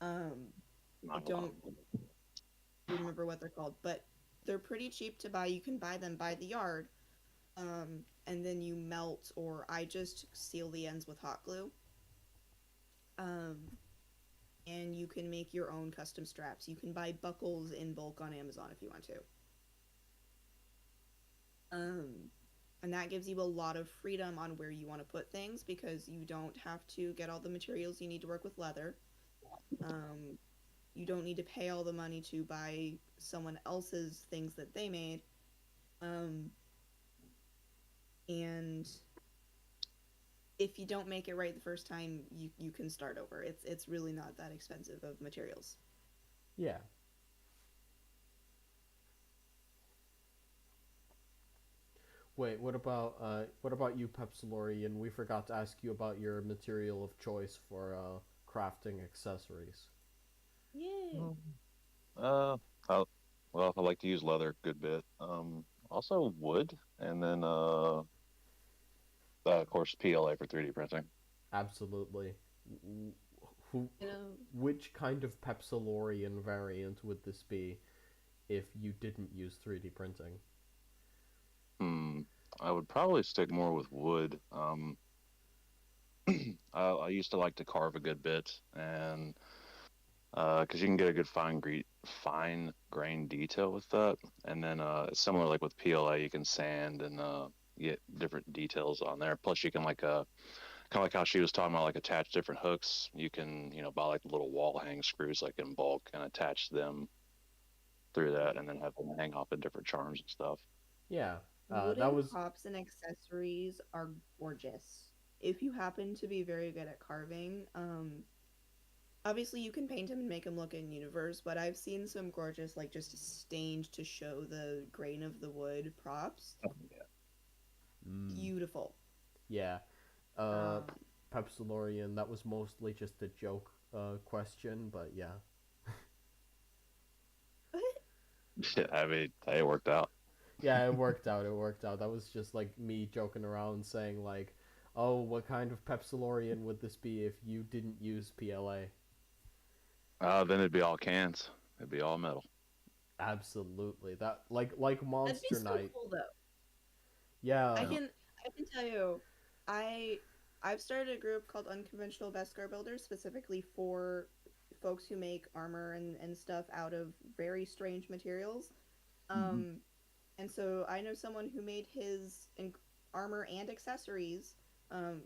Um, I Not a lot. don't remember what they're called, but they're pretty cheap to buy. You can buy them by the yard, and then you melt, or I just seal the ends with hot glue. Um, and you can make your own custom straps. You can buy buckles in bulk on Amazon if you want to. Um, and that gives you a lot of freedom on where you want to put things because you don't have to get all the materials you need to work with leather. Um, you don't need to pay all the money to buy someone else's things that they made. Um, and if you don't make it right the first time, you can start over. It's really not that expensive of materials. yeah. Wait, what about you, Pepsilorian? We forgot to ask you about your material of choice for crafting accessories. Yay! Mm. Uh, I, well, I like to use leather a good bit. Also wood, and then of course PLA for 3D printing. Absolutely. Who, You know, which kind of Pepsilorian variant would this be if you didn't use 3D printing? Hmm. I would probably stick more with wood. I used to like to carve a good bit, and because you can get a good fine grain detail with that, and then it's similar like with PLA, you can sand and get different details on there. Plus, you can like kind of like how she was talking about, like attach different hooks. You can buy like little wall hang screws like in bulk and attach them through that, and then have them hang off in different charms and stuff. Yeah. That wooden was props and accessories are gorgeous. If you happen to be very good at carving, obviously you can paint them and make them look in universe, but I've seen some gorgeous, like just stained to show the grain of the wood props. mm, Beautiful. Yeah. Uh, Um, Pepsilorian, that was mostly just a joke question, but yeah. I mean, hey, it worked out. Yeah, it worked out. It worked out. That was just like me joking around saying like, "Oh, what kind of Pepsilorian would this be if you didn't use PLA?" Then it'd be all cans. It'd be all metal. Absolutely. That like that'd be Monster so Night. cool though. I Yeah. Yeah. can I can tell you, I I've started a group called Unconventional Beskar Builders specifically for folks who make armor and stuff out of very strange materials. Hmm. Um, and so I know someone who made his armor and accessories,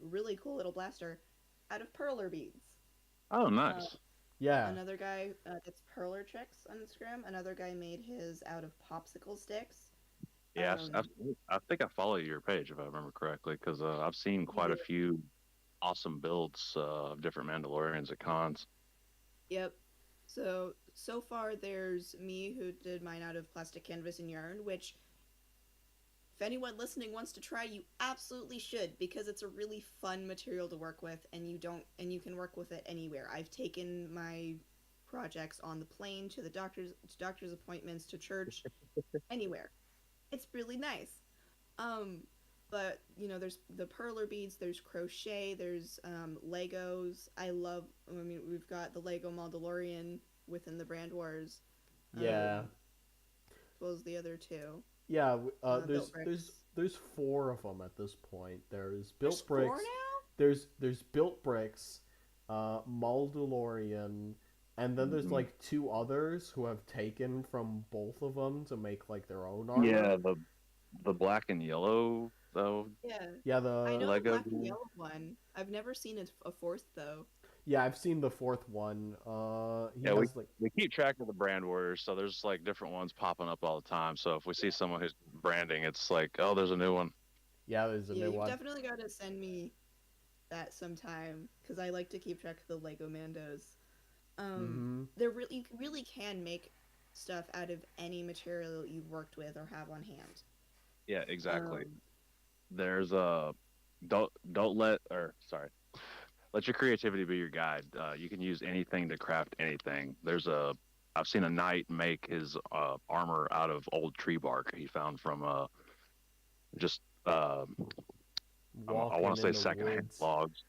really cool little blaster, out of perler beads. Oh, Uh, nice. Yeah. Another guy, that's Perler Chicks on Instagram. Another guy made his out of popsicle sticks. Yeah, Um, I think I follow your page if I remember correctly, because I've seen quite a yeah, few awesome builds of different Mandalorians at cons. yep. So far, there's me who did mine out of plastic canvas and yarn, which if anyone listening wants to try, you absolutely should because it's a really fun material to work with, and you can work with it anywhere. I've taken my projects on the plane to doctor's appointments to church, anywhere. It's really nice. Um, but there's the perler beads, there's crochet, there's Legos. I mean, we've got the Lego Mandalorian within the Brand Wars, Yeah. as well as the other two. Yeah, Built there's bricks. there's four of them at this point. There's There's built four bricks. now. There's built bricks, Maldalorian, and then there's Mhm. like two others who have taken from both of them to make like their own armor. Yeah, the black and yellow though Yeah, Yeah, I know the Lego black and dude. yellow one. I've never seen a fourth though. yeah, I've seen the fourth one. He Yeah, we has like we keep track of the brand warriors, so there's like different ones popping up all the time. So if we see someone who's branding, it's like, oh, there's a new one. yeah, there's a Yeah, new you've one. definitely got to send me that sometime because I like to keep track of the Lego Mandos. Mm-hmm. You really can make stuff out of any material you've worked with or have on hand. Yeah, exactly. Um, There's a don't let or sorry, let your creativity be your guide. You can use anything to craft anything. I've seen a knight make his armor out of old tree bark he found from just I want Walking to in say the secondhand woods. logs.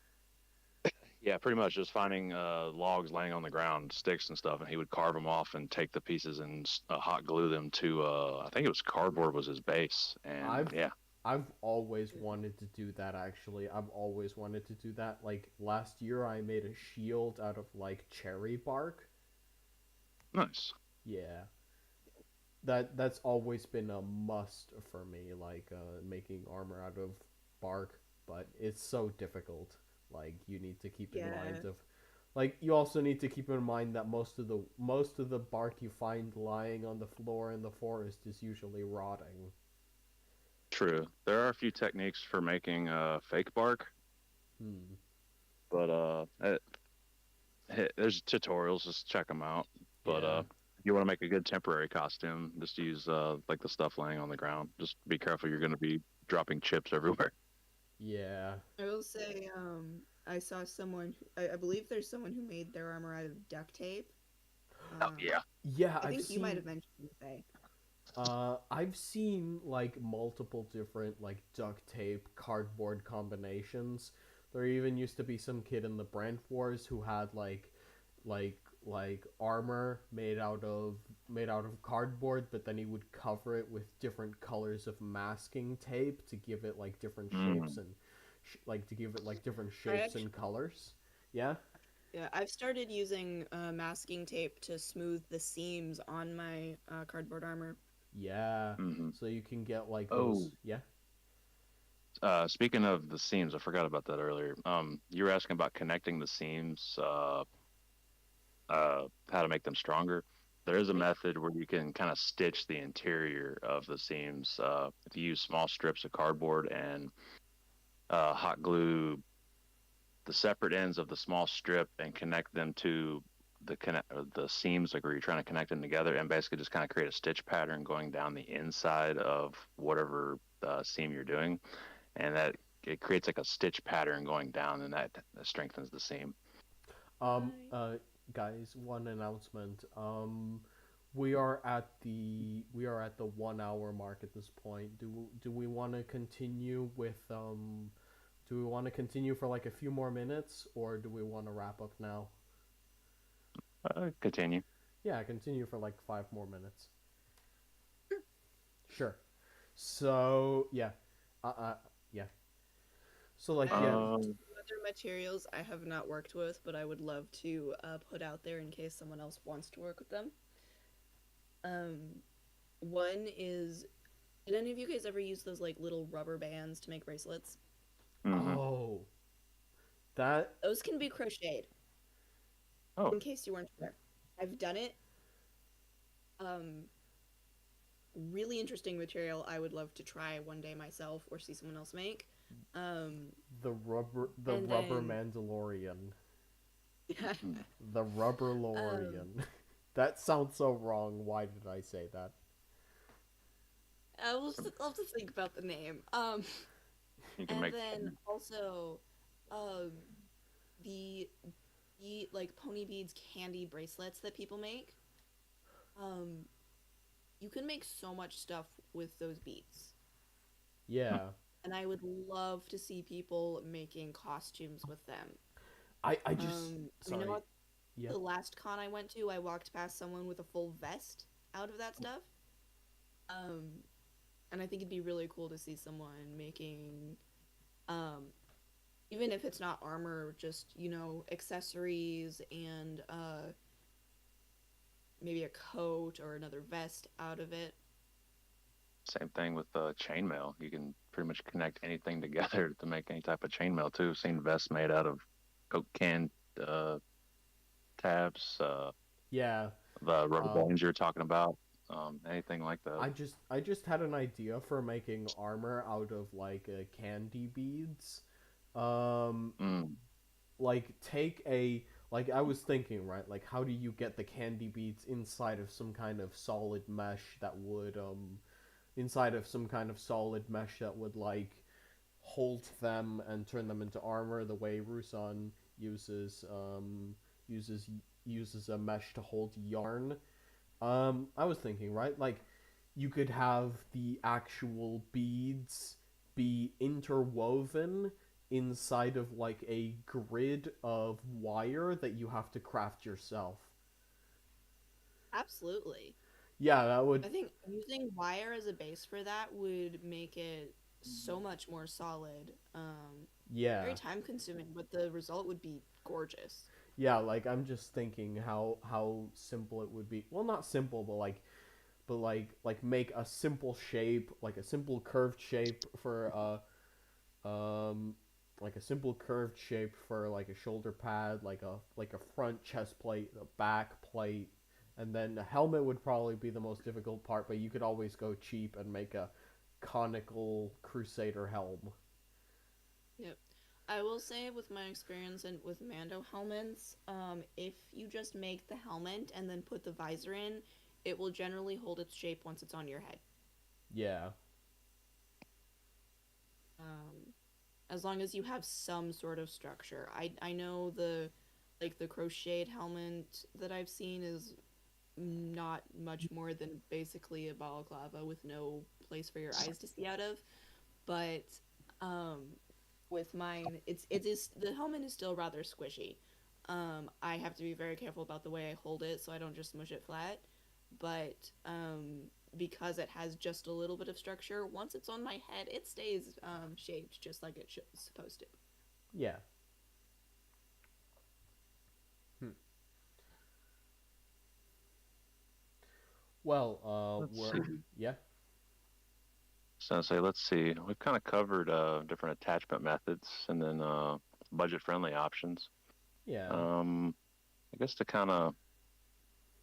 Yeah, pretty much just finding logs laying on the ground, sticks and stuff, and he would carve them off and take the pieces and hot glue them to I think it was cardboard was his base, and I've yeah, I've always wanted to do that actually. I've always wanted to do that. Like last year I made a shield out of like cherry bark. nice. Yeah. That's always been a must for me, like making armor out of bark, but it's so difficult. Like you need to keep in yeah, mind of like you also need to keep in mind that most of the bark you find lying on the floor in the forest is usually rotting. True. There are a few techniques for making fake bark, Hmm. but there's tutorials. Just check them out. But Yeah. if you want to make a good temporary costume, just use like the stuff laying on the ground. Just be careful. You're going to be dropping chips everywhere. Yeah. I will say, I saw someone. I believe there's someone who made their armor out of duct tape. Oh Um, yeah. Yeah, I I've think you might seen have mentioned Faye. I've seen like multiple different like duct tape, cardboard combinations. There even used to be some kid in the Brand Wars who had like armor made out of cardboard, but then he would cover it with different colors of masking tape to give it like different shapes Mm. and like to give it like different I shapes actually, and colors. Yeah. yeah, I've started using masking tape to smooth the seams on my cardboard armor. Yeah. Hmm. So you can get like Oh, those, yeah. speaking of the seams, I forgot about that earlier. You were asking about connecting the seams, how to make them stronger. There is a method where you can kind of stitch the interior of the seams. If you use small strips of cardboard and hot glue the separate ends of the small strip and connect them to the seams, like where you're trying to connect them together, and basically just kind of create a stitch pattern going down the inside of whatever seam you're doing, and that it creates like a stitch pattern going down, and that strengthens the seam. Um, Right. uh, guys, one announcement. We are at the 1 hour mark at this point. Do we want to continue with Do we want to continue for like a few more minutes, or do we want to wrap up now? Continue. Yeah, continue for like 5 more minutes. Sure. So yeah, uh, uh yeah. So like yeah, And Um, other materials I have not worked with, but I would love to put out there in case someone else wants to work with them. Um, One is, did any of you guys ever use those like little rubber bands to make bracelets? hmm oh, that Those can be crocheted, Oh, in case you weren't aware. I've done it. Um, really interesting material I would love to try one day myself or see someone else make. Um, the and rubber then, Mandalorian. yeah, mm. The rubber um, Lorian. That sounds so wrong. Why did I say that? I'll have to think about the name. You can And make. then also, um, the like pony beads candy bracelets that people make. Um, you can make so much stuff with those beads. Yeah. And I would love to see people making costumes with them. I just I know sorry. at Yeah. the last con I went to, I walked past someone with a full vest out of that stuff. Um, and I think it'd be really cool to see someone making, um, even if it's not armor, just, accessories and maybe a coat or another vest out of it. Same thing with chainmail. You can pretty much connect anything together to make any type of chainmail too. Seen vests made out of Coke can uh, tabs, Yeah. the rubber Um bands you're talking about, anything like that. I just had an idea for making armor out of like candy beads. Um Mm, like take a like I was thinking, right? Like how do you get the candy beads inside of some kind of solid mesh that would inside of some kind of solid mesh that would like hold them and turn them into armor the way Rusan uses uses uses a mesh to hold yarn. I was thinking, right? Like you could have the actual beads be interwoven inside of like a grid of wire that you have to craft yourself. Absolutely. Yeah, that would I think using wire as a base for that would make it so much more solid. Very yeah. time consuming, but the result would be gorgeous. Yeah, like I'm just thinking how simple it would be. Well, not simple, but like make a simple shape, like a simple curved shape for like a simple curved shape for like a shoulder pad, like a front chest plate, a back plate, and then the helmet would probably be the most difficult part, but you could always go cheap and make a conical crusader helm. Yep. I will say with my experience and with Mando helmets, if you just make the helmet and then put the visor in, it will generally hold its shape once it's on your head. Yeah. Um, as long as you have some sort of structure. I know the crocheted helmet that I've seen is not much more than basically a balaclava with no place for your eyes to see out of. But um, with mine, it is the helmet is still rather squishy. I have to be very careful about the way I hold it so I don't just smush it flat. But because it has just a little bit of structure, once it's on my head, it stays shaped just like it's supposed to. Yeah. Hmm. Well, let's we're see. yeah. So say, let's see. We've kind of covered different attachment methods and then budget-friendly options. Yeah. Um, I guess to kind of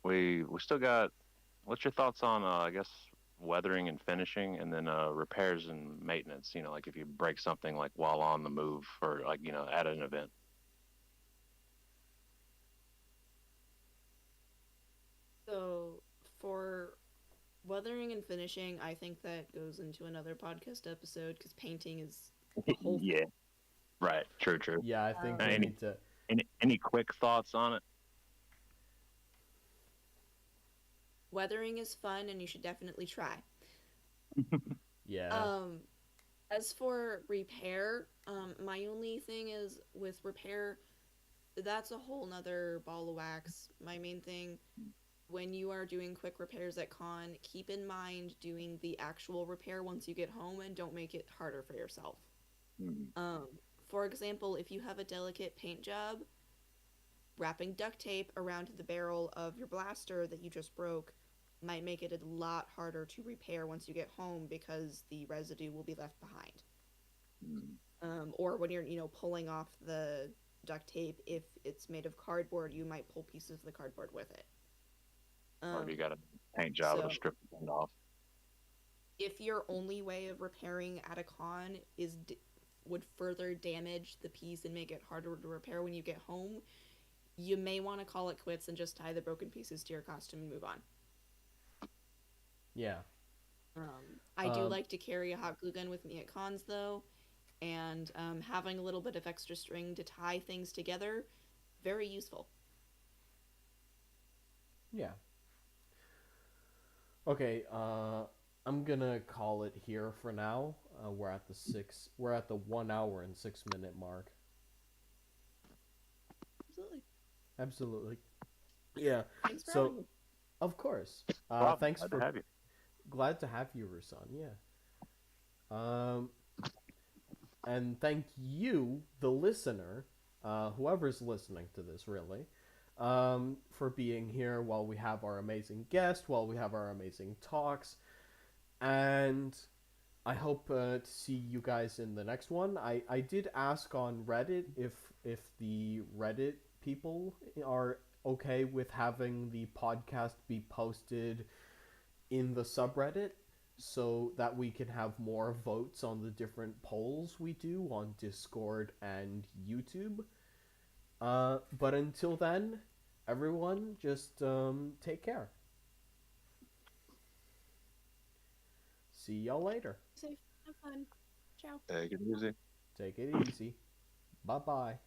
we still got. What's your thoughts on I guess weathering and finishing, and then repairs and maintenance? You know, like if you break something like while on the move or like at an event. So for weathering and finishing, I think that goes into another podcast episode because painting is the whole Yeah. Right. True. True. Yeah, I think we Any need to. any quick thoughts on it? Weathering is fun, and you should definitely try. Yeah. As for repair, my only thing is with repair, that's a whole nother ball of wax. My main thing, when you are doing quick repairs at con, keep in mind doing the actual repair once you get home and don't make it harder for yourself. Mm, Um, for example, if you have a delicate paint job, wrapping duct tape around the barrel of your blaster that you just broke might make it a lot harder to repair once you get home because the residue will be left behind. mm. Or when you're, pulling off the duct tape, if it's made of cardboard, you might pull pieces of the cardboard with it. Or if you got a paint job, it'll so strip the paint off. if your only way of repairing at a con would further damage the piece and make it harder to repair when you get home, you may want to call it quits and just tie the broken pieces to your costume and move on. Yeah. I do Um, like to carry a hot glue gun with me at cons though, and having a little bit of extra string to tie things together, very useful. Yeah. Okay. I'm gonna call it here for now. We're at the 1 hour and 6 minute mark. Absolutely. Absolutely. Yeah. Thanks for having So me. of course. Rob, Thanks glad for to have you. glad to have you, Rusan. Yeah. Um, and thank you, the listener, whoever's listening to this, really, for being here while we have our amazing guest, while we have our amazing talks, and I hope to see you guys in the next one. I did ask on Reddit if the Reddit people are okay with having the podcast be posted in the subreddit so that we can have more votes on the different polls we do on Discord and YouTube. But until then, everyone, just take care. See y'all later. Safe. Have fun. Ciao. Take it easy. Take it easy. Bye bye.